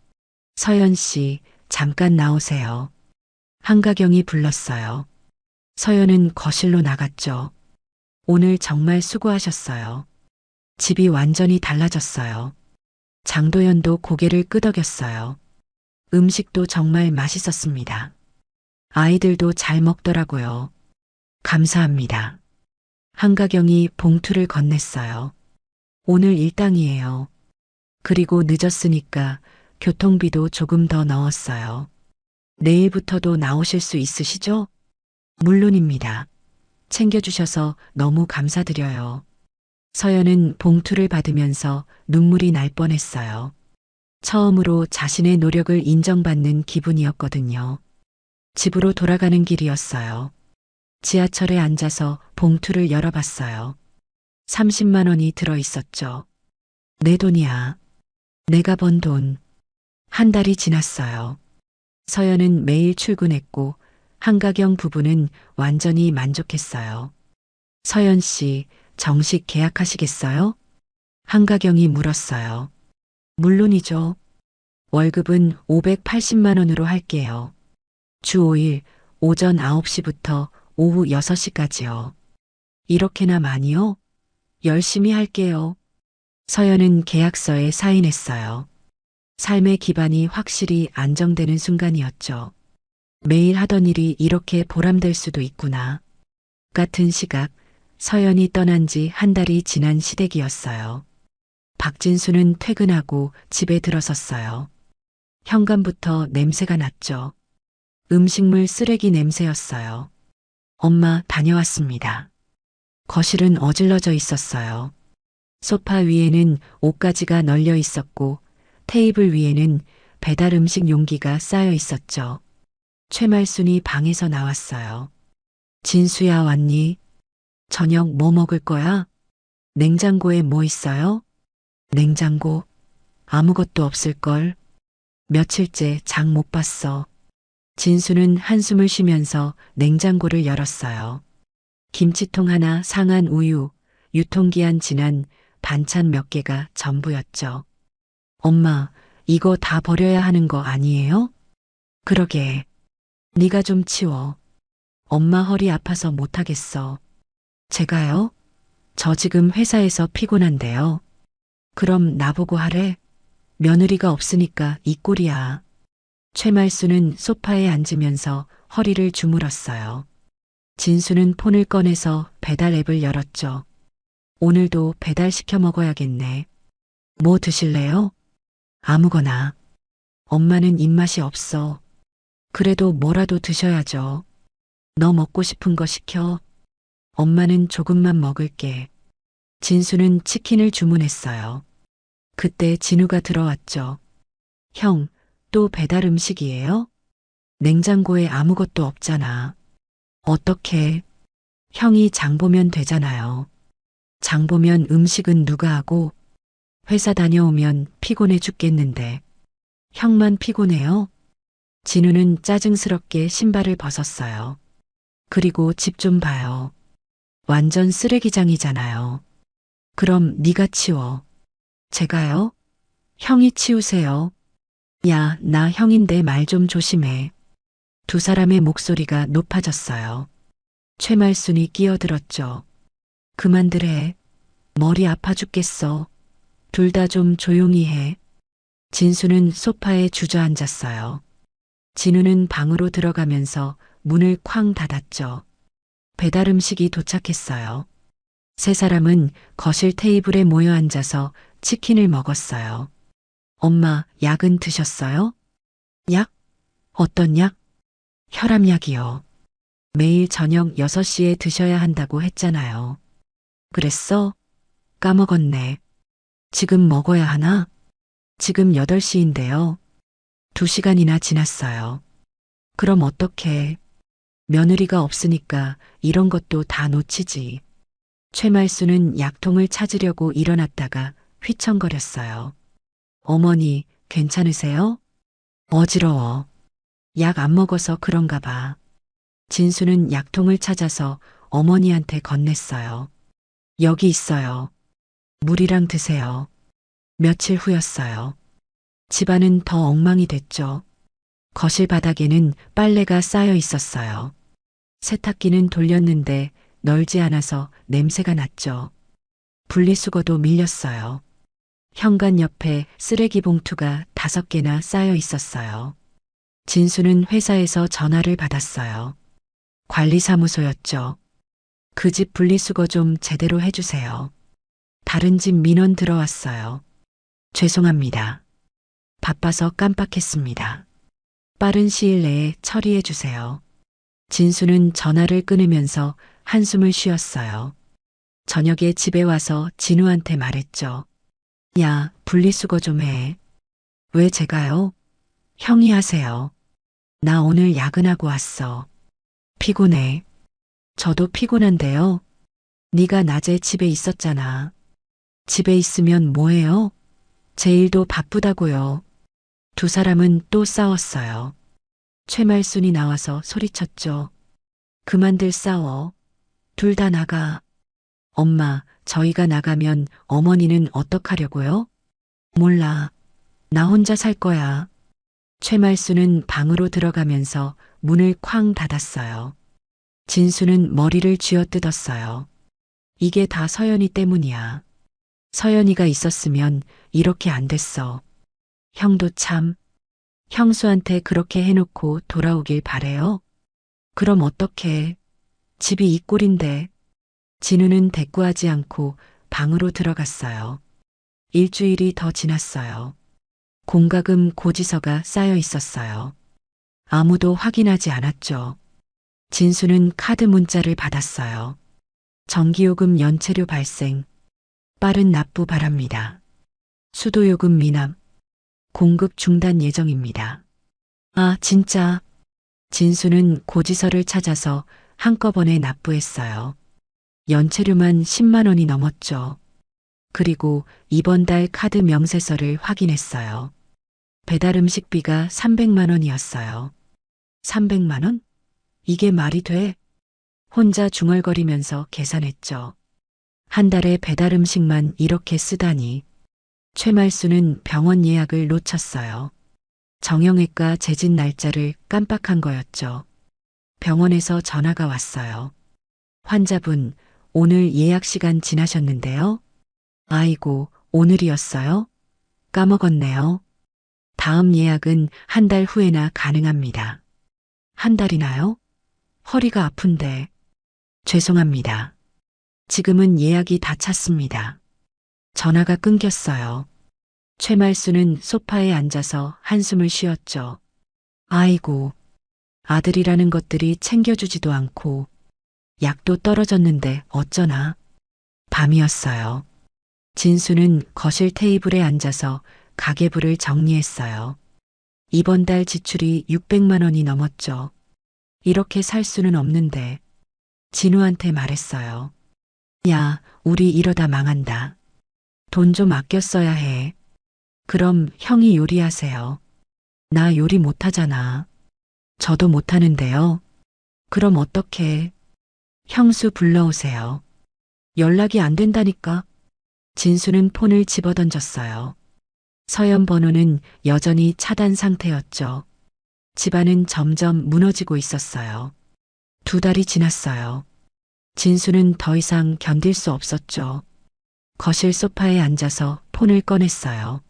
서연 씨, 잠깐 나오세요. 한가경이 불렀어요. 서연은 거실로 나갔죠. 오늘 정말 수고하셨어요. 집이 완전히 달라졌어요. 장도연도 고개를 끄덕였어요. 음식도 정말 맛있었습니다. 아이들도 잘 먹더라고요. 감사합니다. 한가경이 봉투를 건넸어요. 오늘 일당이에요. 그리고 늦었으니까 교통비도 조금 더 넣었어요. 내일부터도 나오실 수 있으시죠? 물론입니다. 챙겨주셔서 너무 감사드려요. 서연은 봉투를 받으면서 눈물이 날 뻔했어요. 처음으로 자신의 노력을 인정받는 기분이었거든요. 집으로 돌아가는 길이었어요. 지하철에 앉아서 봉투를 열어봤어요. 30만 원이 들어 있었죠. 내 돈이야. 내가 번 돈. 한 달이 지났어요. 서연은 매일 출근했고 한가경 부부는 완전히 만족했어요. 서연 씨, 정식 계약하시겠어요? 한가경이 물었어요. 물론이죠. 월급은 580만 원으로 할게요. 주 5일 오전 9시부터 오후 6시까지요. 이렇게나 많이요? 열심히 할게요. 서연은 계약서에 사인했어요. 삶의 기반이 확실히 안정되는 순간이었죠. 매일 하던 일이 이렇게 보람될 수도 있구나. 같은 시각, 서연이 떠난 지 한 달이 지난 시댁이었어요. 박진수는 퇴근하고 집에 들어섰어요. 현관부터 냄새가 났죠. 음식물 쓰레기 냄새였어요. 엄마 다녀왔습니다. 거실은 어질러져 있었어요. 소파 위에는 옷가지가 널려 있었고 테이블 위에는 배달 음식 용기가 쌓여 있었죠. 최말순이 방에서 나왔어요. 진수야 왔니? 저녁 뭐 먹을 거야? 냉장고에 뭐 있어요? 냉장고? 아무것도 없을걸. 며칠째 장 못 봤어. 진수는 한숨을 쉬면서 냉장고를 열었어요. 김치통 하나, 상한 우유, 유통기한 지난 반찬 몇 개가 전부였죠. 엄마, 이거 다 버려야 하는 거 아니에요? 그러게. 네가 좀 치워. 엄마 허리 아파서 못하겠어. 제가요? 저 지금 회사에서 피곤한데요. 그럼 나보고 하래. 며느리가 없으니까 이 꼴이야. 최말수는 소파에 앉으면서 허리를 주물었어요. 진수는 폰을 꺼내서 배달 앱을 열었죠. 오늘도 배달시켜 먹어야겠네. 뭐 드실래요? 아무거나. 엄마는 입맛이 없어. 그래도 뭐라도 드셔야죠. 너 먹고 싶은 거 시켜. 엄마는 조금만 먹을게. 진수는 치킨을 주문했어요. 그때 진우가 들어왔죠. 형, 또 배달 음식이에요? 냉장고에 아무것도 없잖아. 어떻게? 형이 장 보면 되잖아요. 장 보면 음식은 누가 하고? 회사 다녀오면 피곤해 죽겠는데. 형만 피곤해요? 진우는 짜증스럽게 신발을 벗었어요. 그리고 집 좀 봐요. 완전 쓰레기장이잖아요. 그럼 네가 치워. 제가요? 형이 치우세요. 야, 나 형인데 말 좀 조심해. 두 사람의 목소리가 높아졌어요. 최말순이 끼어들었죠. 그만들 해. 머리 아파 죽겠어. 둘 다 좀 조용히 해. 진수는 소파에 주저앉았어요. 진우는 방으로 들어가면서 문을 쾅 닫았죠. 배달 음식이 도착했어요. 세 사람은 거실 테이블에 모여 앉아서 치킨을 먹었어요. 엄마, 약은 드셨어요? 약? 어떤 약? 혈압약이요. 매일 저녁 6시에 드셔야 한다고 했잖아요. 그랬어? 까먹었네. 지금 먹어야 하나? 지금 8시인데요. 2시간이나 지났어요. 그럼 어떡해. 며느리가 없으니까 이런 것도 다 놓치지. 최말수는 약통을 찾으려고 일어났다가 휘청거렸어요. 어머니, 괜찮으세요? 어지러워. 약 안 먹어서 그런가 봐. 진수는 약통을 찾아서 어머니한테 건넸어요. 여기 있어요. 물이랑 드세요. 며칠 후였어요. 집안은 더 엉망이 됐죠. 거실 바닥에는 빨래가 쌓여 있었어요. 세탁기는 돌렸는데 널지 않아서 냄새가 났죠. 분리수거도 밀렸어요. 현관 옆에 쓰레기 봉투가 5개나 쌓여 있었어요. 진수는 회사에서 전화를 받았어요. 관리사무소였죠. 그 집 분리수거 좀 제대로 해주세요. 다른 집 민원 들어왔어요. 죄송합니다. 바빠서 깜빡했습니다. 빠른 시일 내에 처리해 주세요. 진수는 전화를 끊으면서 한숨을 쉬었어요. 저녁에 집에 와서 진우한테 말했죠. 야, 분리수거 좀 해. 왜 제가요? 형이 하세요. 나 오늘 야근하고 왔어. 피곤해. 저도 피곤한데요. 네가 낮에 집에 있었잖아. 집에 있으면 뭐해요? 제 일도 바쁘다고요. 두 사람은 또 싸웠어요. 최말순이 나와서 소리쳤죠. 그만들 싸워. 둘 다 나가. 엄마, 저희가 나가면 어머니는 어떡하려고요? 몰라. 나 혼자 살 거야. 최말수는 방으로 들어가면서 문을 쾅 닫았어요. 진수는 머리를 쥐어뜯었어요. 이게 다 서연이 때문이야. 서연이가 있었으면 이렇게 안 됐어. 형도 참. 형수한테 그렇게 해놓고 돌아오길 바래요? 그럼 어떡해. 집이 이 꼴인데. 진우는 대꾸하지 않고 방으로 들어갔어요. 일주일이 더 지났어요. 공과금 고지서가 쌓여 있었어요. 아무도 확인하지 않았죠. 진수는 카드 문자를 받았어요. 전기요금 연체료 발생. 빠른 납부 바랍니다. 수도요금 미납. 공급 중단 예정입니다. 아, 진짜. 진수는 고지서를 찾아서 한꺼번에 납부했어요. 연체료만 10만 원이 넘었죠. 그리고 이번 달 카드 명세서를 확인했어요. 배달 음식비가 300만 원이었어요. 300만 원? 이게 말이 돼? 혼자 중얼거리면서 계산했죠. 한 달에 배달 음식만 이렇게 쓰다니. 최말수는 병원 예약을 놓쳤어요. 정형외과 재진 날짜를 깜빡한 거였죠. 병원에서 전화가 왔어요. 환자분, 오늘 예약 시간 지나셨는데요. 아이고, 오늘이었어요? 까먹었네요. 다음 예약은 한 달 후에나 가능합니다. 한 달이나요? 허리가 아픈데. 죄송합니다. 지금은 예약이 다 찼습니다. 전화가 끊겼어요. 최말수는 소파에 앉아서 한숨을 쉬었죠. 아이고, 아들이라는 것들이 챙겨주지도 않고, 약도 떨어졌는데 어쩌나. 밤이었어요. 진수는 거실 테이블에 앉아서 가계부를 정리했어요. 이번 달 지출이 600만 원이 넘었죠. 이렇게 살 수는 없는데. 진우한테 말했어요. 야, 우리 이러다 망한다. 돈 좀 아껴 써야 해. 그럼 형이 요리하세요. 나 요리 못하잖아. 저도 못하는데요. 그럼 어떡해. 형수 불러오세요. 연락이 안 된다니까. 진수는 폰을 집어던졌어요. 서연 번호는 여전히 차단 상태였죠. 집안은 점점 무너지고 있었어요. 2달이 지났어요. 진수는 더 이상 견딜 수 없었죠. 거실 소파에 앉아서 폰을 꺼냈어요.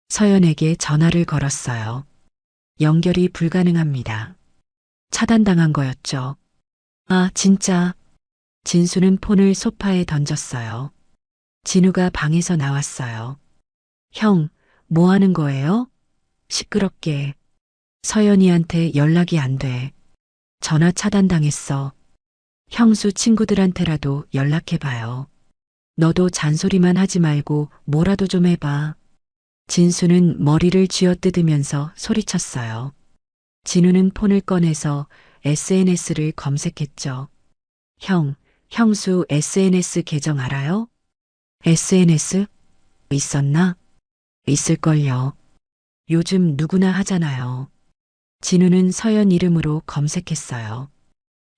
서연에게 전화를 걸었어요. 연결이 불가능합니다. 차단당한 거였죠. 아, 진짜. 진수는 폰을 소파에 던졌어요. 진우가 방에서 나왔어요. 형, 뭐 하는 거예요? 시끄럽게. 서연이한테 연락이 안 돼. 전화 차단당했어. 형수 친구들한테라도 연락해봐요. 너도 잔소리만 하지 말고 뭐라도 좀 해봐. 진수는 머리를 쥐어뜯으면서 소리쳤어요. 진우는 폰을 꺼내서 SNS를 검색했죠. 형, 형수 SNS 계정 알아요? SNS? 있었나? 있을걸요. 요즘 누구나 하잖아요. 진우는 서연 이름으로 검색했어요.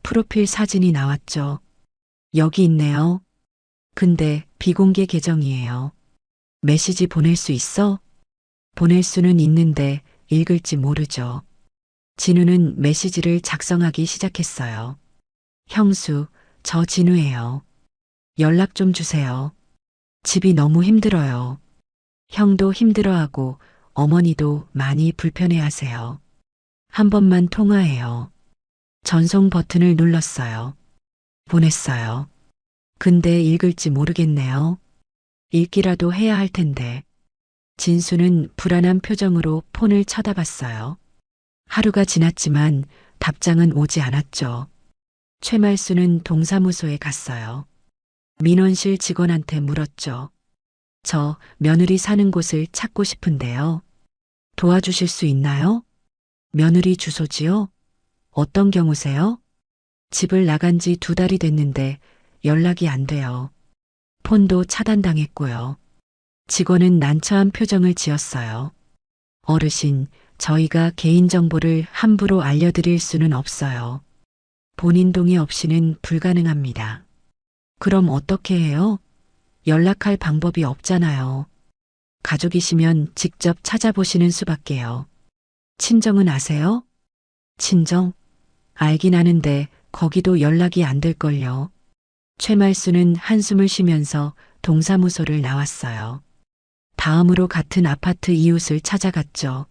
프로필 사진이 나왔죠. 여기 있네요. 근데 비공개 계정이에요. 메시지 보낼 수 있어? 보낼 수는 있는데 읽을지 모르죠. 진우는 메시지를 작성하기 시작했어요. 형수, 저 진우예요. 연락 좀 주세요. 집이 너무 힘들어요. 형도 힘들어하고 어머니도 많이 불편해하세요. 한 번만 통화해요. 전송 버튼을 눌렀어요. 보냈어요. 근데 읽을지 모르겠네요. 읽기라도 해야 할 텐데. 진수는 불안한 표정으로 폰을 쳐다봤어요. 하루가 지났지만 답장은 오지 않았죠. 최말수는 동사무소에 갔어요. 민원실 직원한테 물었죠. 저 며느리 사는 곳을 찾고 싶은데요. 도와주실 수 있나요? 며느리 주소지요? 어떤 경우세요? 집을 나간 지 2달이 됐는데 연락이 안 돼요. 폰도 차단당했고요. 직원은 난처한 표정을 지었어요. 어르신, 저희가 개인정보를 함부로 알려드릴 수는 없어요. 본인 동의 없이는 불가능합니다. 그럼 어떻게 해요? 연락할 방법이 없잖아요. 가족이시면 직접 찾아보시는 수밖에요. 친정은 아세요? 친정? 알긴 아는데 거기도 연락이 안 될걸요. 최말수는 한숨을 쉬면서 동사무소를 나왔어요. 다음으로 같은 아파트 이웃을 찾아갔죠.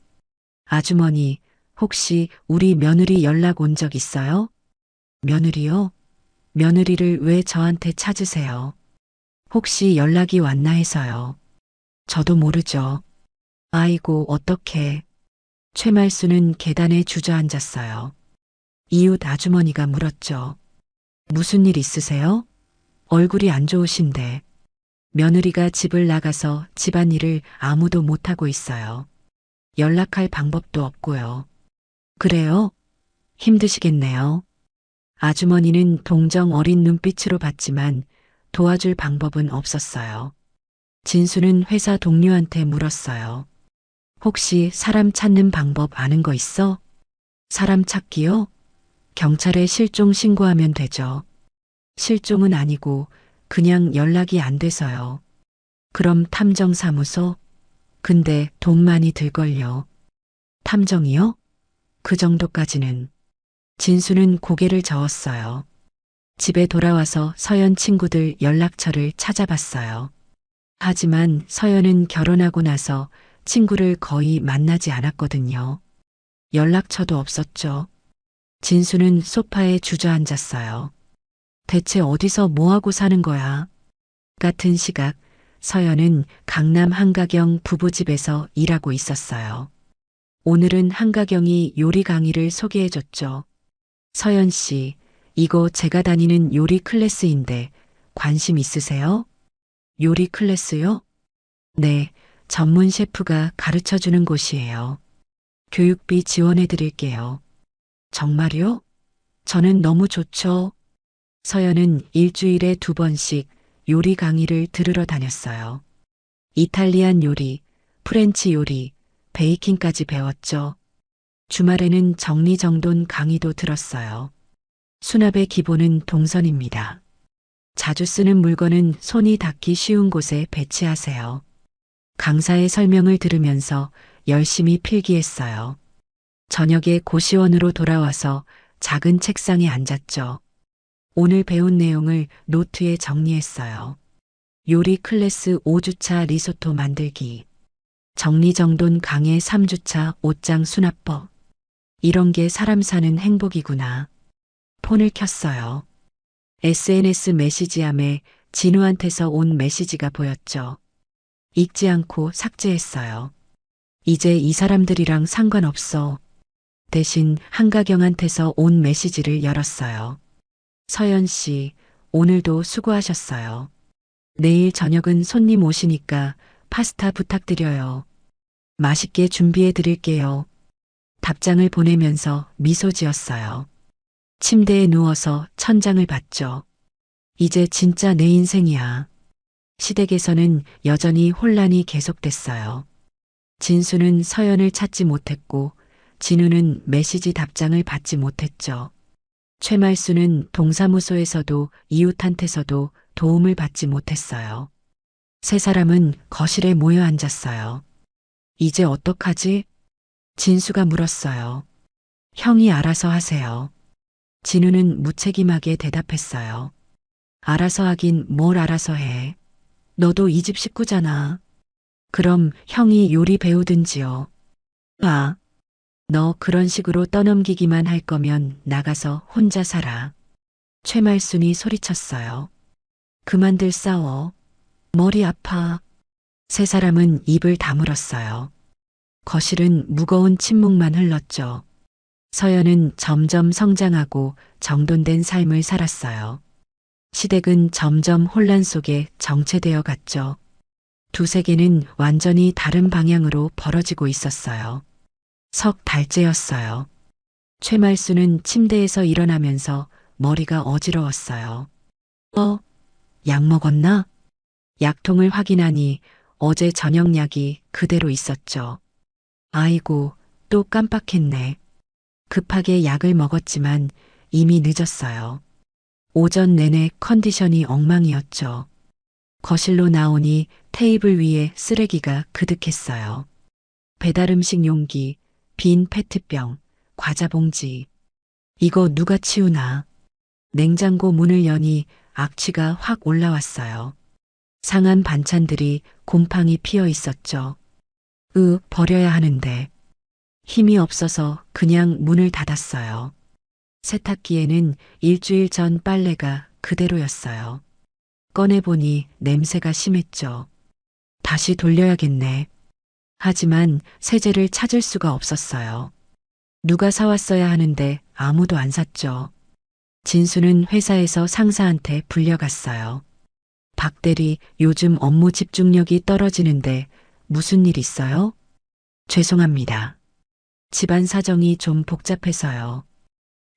아주머니, 혹시 우리 며느리 연락 온 적 있어요? 며느리요? 며느리를 왜 저한테 찾으세요? 혹시 연락이 왔나 해서요. 저도 모르죠. 아이고, 어떡해. 최말수는 계단에 주저앉았어요. 이웃 아주머니가 물었죠. 무슨 일 있으세요? 얼굴이 안 좋으신데. 며느리가 집을 나가서 집안일을 아무도 못하고 있어요. 연락할 방법도 없고요. 그래요? 힘드시겠네요. 아주머니는 동정 어린 눈빛으로 봤지만 도와줄 방법은 없었어요. 진수는 회사 동료한테 물었어요. 혹시 사람 찾는 방법 아는 거 있어? 사람 찾기요? 경찰에 실종 신고하면 되죠. 실종은 아니고 그냥 연락이 안 돼서요. 그럼 탐정사무소? 근데 돈 많이 들걸요. 탐정이요? 그 정도까지는. 진수는 고개를 저었어요. 집에 돌아와서 서연 친구들 연락처를 찾아봤어요. 하지만 서연은 결혼하고 나서 친구를 거의 만나지 않았거든요. 연락처도 없었죠. 진수는 소파에 주저앉았어요. 대체 어디서 뭐하고 사는 거야? 같은 시각 서연은 강남 한가경 부부집에서 일하고 있었어요. 오늘은 한가경이 요리 강의를 소개해줬죠. 서연 씨, 이거 제가 다니는 요리 클래스인데 관심 있으세요? 요리 클래스요? 네, 전문 셰프가 가르쳐 주는 곳이에요. 교육비 지원해 드릴게요. 정말요? 저는 너무 좋죠. 서연은 일주일에 2번씩 요리 강의를 들으러 다녔어요. 이탈리안 요리, 프렌치 요리, 베이킹까지 배웠죠. 주말에는 정리정돈 강의도 들었어요. 수납의 기본은 동선입니다. 자주 쓰는 물건은 손이 닿기 쉬운 곳에 배치하세요. 강사의 설명을 들으면서 열심히 필기했어요. 저녁에 고시원으로 돌아와서 작은 책상에 앉았죠. 오늘 배운 내용을 노트에 정리했어요. 요리 클래스 5주차 리소토 만들기. 정리정돈 강의 3주차 옷장 수납법. 이런 게 사람 사는 행복이구나. 폰을 켰어요. SNS 메시지함에 진우한테서 온 메시지가 보였죠. 읽지 않고 삭제했어요. 이제 이 사람들이랑 상관없어. 대신 한가경한테서 온 메시지를 열었어요. 서연 씨, 오늘도 수고하셨어요. 내일 저녁은 손님 오시니까 파스타 부탁드려요. 맛있게 준비해 드릴게요. 답장을 보내면서 미소 지었어요. 침대에 누워서 천장을 봤죠. 이제 진짜 내 인생이야. 시댁에서는 여전히 혼란이 계속됐어요. 진수는 서연을 찾지 못했고 진우는 메시지 답장을 받지 못했죠. 최말수는 동사무소에서도 이웃한테서도 도움을 받지 못했어요. 세 사람은 거실에 모여 앉았어요. 이제 어떡하지? 진수가 물었어요. 형이 알아서 하세요. 진우는 무책임하게 대답했어요. 알아서 하긴 뭘 알아서 해. 너도 이 집 식구잖아. 그럼 형이 요리 배우든지요. 아, 너 그런 식으로 떠넘기기만 할 거면 나가서 혼자 살아. 최말순이 소리쳤어요. 그만들 싸워. 머리 아파. 세 사람은 입을 다물었어요. 거실은 무거운 침묵만 흘렀죠. 서연은 점점 성장하고 정돈된 삶을 살았어요. 시댁은 점점 혼란 속에 정체되어 갔죠. 두 세계는 완전히 다른 방향으로 벌어지고 있었어요. 석 달째였어요. 최말수는 침대에서 일어나면서 머리가 어지러웠어요. 약 먹었나? 약통을 확인하니 어제 저녁 약이 그대로 있었죠. 아이고, 또 깜빡했네. 급하게 약을 먹었지만 이미 늦었어요. 오전 내내 컨디션이 엉망이었죠. 거실로 나오니 테이블 위에 쓰레기가 그득했어요. 배달음식 용기, 빈 페트병, 과자 봉지. 이거 누가 치우나? 냉장고 문을 여니 악취가 확 올라왔어요. 상한 반찬들이 곰팡이 피어 있었죠. 버려야 하는데. 힘이 없어서 그냥 문을 닫았어요. 세탁기에는 일주일 전 빨래가 그대로였어요. 꺼내보니 냄새가 심했죠. 다시 돌려야겠네. 하지만 세제를 찾을 수가 없었어요. 누가 사왔어야 하는데 아무도 안 샀죠. 진수는 회사에서 상사한테 불려갔어요. 박 대리, 요즘 업무 집중력이 떨어지는데 무슨 일 있어요? 죄송합니다. 집안 사정이 좀 복잡해서요.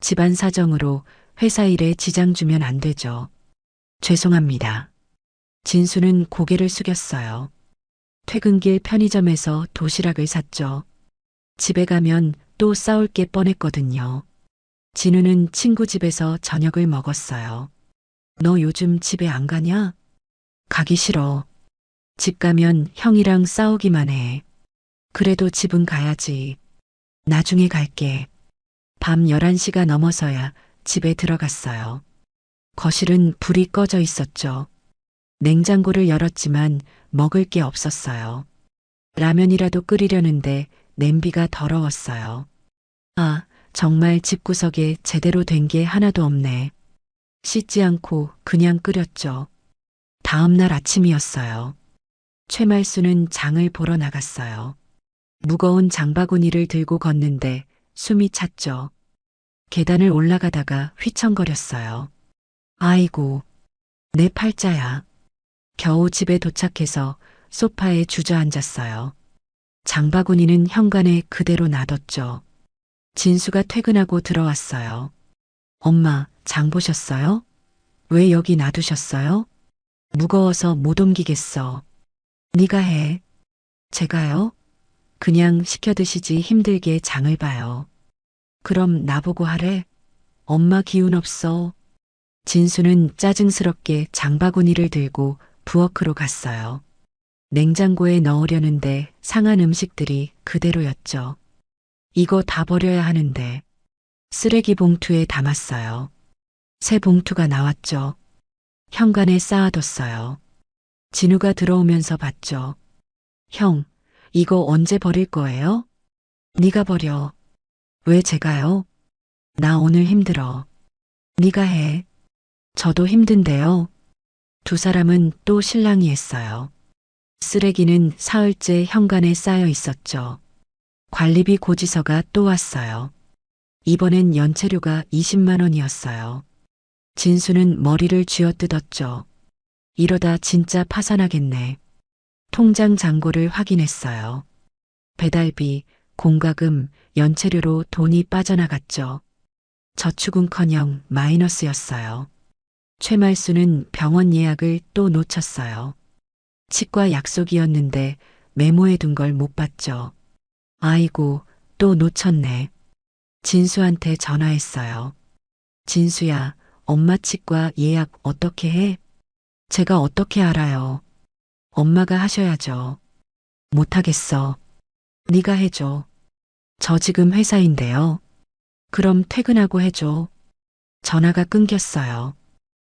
집안 사정으로 회사 일에 지장 주면 안 되죠. 죄송합니다. 진수는 고개를 숙였어요. 퇴근길 편의점에서 도시락을 샀죠. 집에 가면 또 싸울 게 뻔했거든요. 진우는 친구 집에서 저녁을 먹었어요. 너 요즘 집에 안 가냐? 가기 싫어. 집 가면 형이랑 싸우기만 해. 그래도 집은 가야지. 나중에 갈게. 밤 11시가 넘어서야 집에 들어갔어요. 거실은 불이 꺼져 있었죠. 냉장고를 열었지만 먹을 게 없었어요. 라면이라도 끓이려는데 냄비가 더러웠어요. 아, 정말 집구석에 제대로 된 게 하나도 없네. 씻지 않고 그냥 끓였죠. 다음 날 아침이었어요. 최말수는 장을 보러 나갔어요. 무거운 장바구니를 들고 걷는데 숨이 찼죠. 계단을 올라가다가 휘청거렸어요. 아이고, 내 팔자야. 겨우 집에 도착해서 소파에 주저앉았어요. 장바구니는 현관에 그대로 놔뒀죠. 진수가 퇴근하고 들어왔어요. 엄마, 장 보셨어요? 왜 여기 놔두셨어요? 무거워서 못 옮기겠어. 네가 해. 제가요? 그냥 시켜 드시지 힘들게 장을 봐요. 그럼 나보고 하래? 엄마 기운 없어. 진수는 짜증스럽게 장바구니를 들고 부엌으로 갔어요. 냉장고에 넣으려는데 상한 음식들이 그대로였죠. 이거 다 버려야 하는데. 쓰레기 봉투에 담았어요. 새 봉투가 나왔죠. 현관에 쌓아뒀어요. 진우가 들어오면서 봤죠. 형, 이거 언제 버릴 거예요? 네가 버려. 왜 제가요? 나 오늘 힘들어. 네가 해. 저도 힘든데요. 두 사람은 또 실랑이 했어요. 쓰레기는 사흘째 현관에 쌓여 있었죠. 관리비 고지서가 또 왔어요. 이번엔 연체료가 20만 원이었어요. 진수는 머리를 쥐어뜯었죠. 이러다 진짜 파산하겠네. 통장 잔고를 확인했어요. 배달비, 공과금, 연체료로 돈이 빠져나갔죠. 저축은커녕 마이너스였어요. 최말수는 병원 예약을 또 놓쳤어요. 치과 약속이었는데 메모해둔 걸 못 봤죠. 아이고, 또 놓쳤네. 진수한테 전화했어요. 진수야, 엄마 치과 예약 어떻게 해? 제가 어떻게 알아요? 엄마가 하셔야죠. 못하겠어. 네가 해줘. 저 지금 회사인데요. 그럼 퇴근하고 해줘. 전화가 끊겼어요.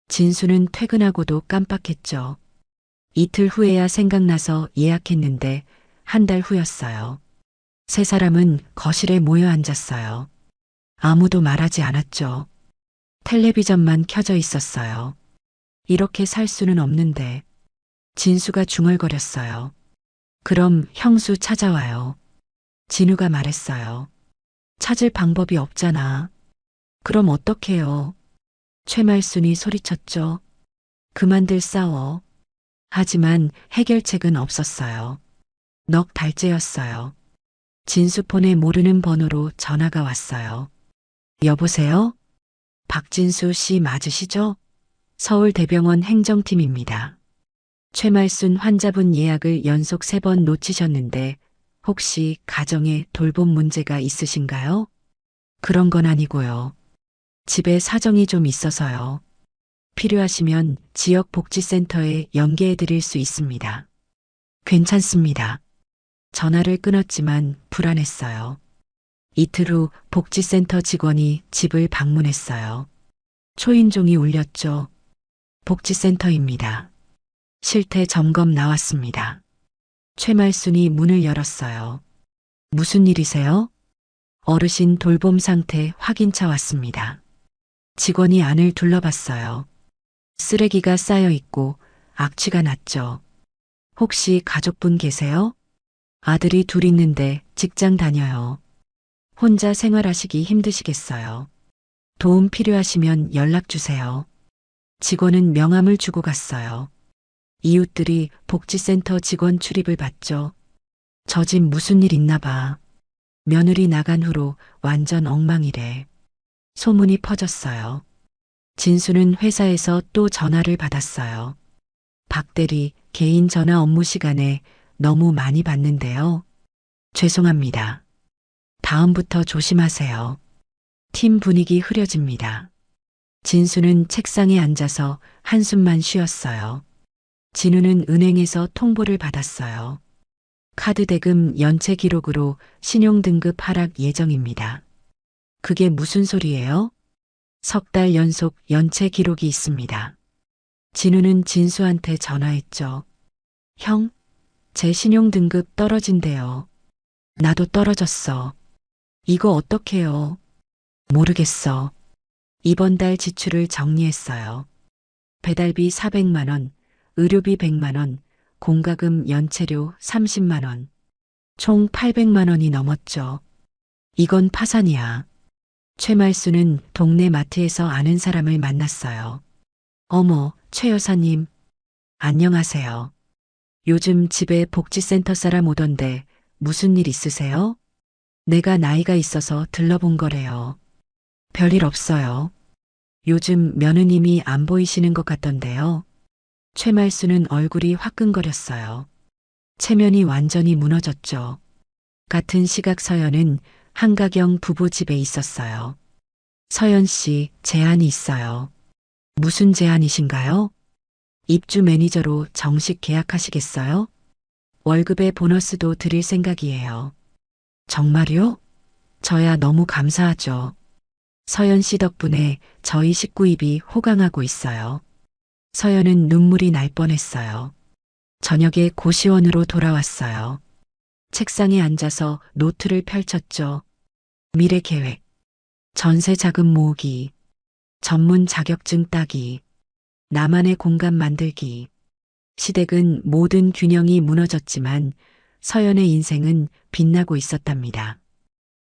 진수는 퇴근하고도 깜빡했죠. 이틀 후에야 생각나서 예약했는데 한 달 후였어요. 세 사람은 거실에 모여 앉았어요. 아무도 말하지 않았죠. 텔레비전만 켜져 있었어요. 이렇게 살 수는 없는데. 진수가 중얼거렸어요. 그럼 형수 찾아와요. 진우가 말했어요. 찾을 방법이 없잖아. 그럼 어떡해요? 최말순이 소리쳤죠. 그만들 싸워. 하지만 해결책은 없었어요. 넉 달째였어요. 진수폰에 모르는 번호로 전화가 왔어요. 여보세요? 박진수 씨 맞으시죠? 서울대병원 행정팀입니다. 최말순 환자분 예약을 연속 3번 놓치셨는데 혹시 가정에 돌봄 문제가 있으신가요? 그런 건 아니고요. 집에 사정이 좀 있어서요. 필요하시면 지역 복지센터에 연계해 드릴 수 있습니다. 괜찮습니다. 전화를 끊었지만 불안했어요. 이틀 후 복지센터 직원이 집을 방문했어요. 초인종이 울렸죠. 복지센터입니다. 실태 점검 나왔습니다. 최말순이 문을 열었어요. 무슨 일이세요? 어르신 돌봄 상태 확인차 왔습니다. 직원이 안을 둘러봤어요. 쓰레기가 쌓여 있고 악취가 났죠. 혹시 가족분 계세요? 아들이 둘 있는데 직장 다녀요. 혼자 생활하시기 힘드시겠어요. 도움 필요하시면 연락 주세요. 직원은 명함을 주고 갔어요. 이웃들이 복지센터 직원 출입을 봤죠. 저 집 무슨 일 있나 봐. 며느리 나간 후로 완전 엉망이래. 소문이 퍼졌어요. 진수는 회사에서 또 전화를 받았어요. 박 대리, 개인 전화 업무 시간에 너무 많이 받는데요. 죄송합니다. 다음부터 조심하세요. 팀 분위기 흐려집니다. 진수는 책상에 앉아서 한숨만 쉬었어요. 진우는 은행에서 통보를 받았어요. 카드 대금 연체 기록으로 신용등급 하락 예정입니다. 그게 무슨 소리예요? 3달 연속 연체 기록이 있습니다. 진우는 진수한테 전화했죠. 형, 제 신용등급 떨어진대요. 나도 떨어졌어. 이거 어떡해요? 모르겠어. 이번 달 지출을 정리했어요. 배달비 400만 원, 의료비 100만 원, 공과금 연체료 30만 원. 총 800만 원이 넘었죠. 이건 파산이야. 최말수는 동네 마트에서 아는 사람을 만났어요. 어머, 최 여사님. 안녕하세요. 요즘 집에 복지센터 사람 오던데 무슨 일 있으세요? 내가 나이가 있어서 들러본 거래요. 별일 없어요. 요즘 며느님이 안 보이시는 것 같던데요. 최말수는 얼굴이 화끈거렸어요. 체면이 완전히 무너졌죠. 같은 시각 서연은 한가경 부부 집에 있었어요. 서연 씨, 제안이 있어요. 무슨 제안이신가요? 입주 매니저로 정식 계약하시겠어요? 월급에 보너스도 드릴 생각이에요. 정말요? 저야 너무 감사하죠. 서연 씨 덕분에 저희 식구 입이 호강하고 있어요. 서연은 눈물이 날 뻔했어요. 저녁에 고시원으로 돌아왔어요. 책상에 앉아서 노트를 펼쳤죠. 미래 계획, 전세 자금 모으기, 전문 자격증 따기, 나만의 공간 만들기. 시댁은 모든 균형이 무너졌지만 서연의 인생은 빛나고 있었답니다.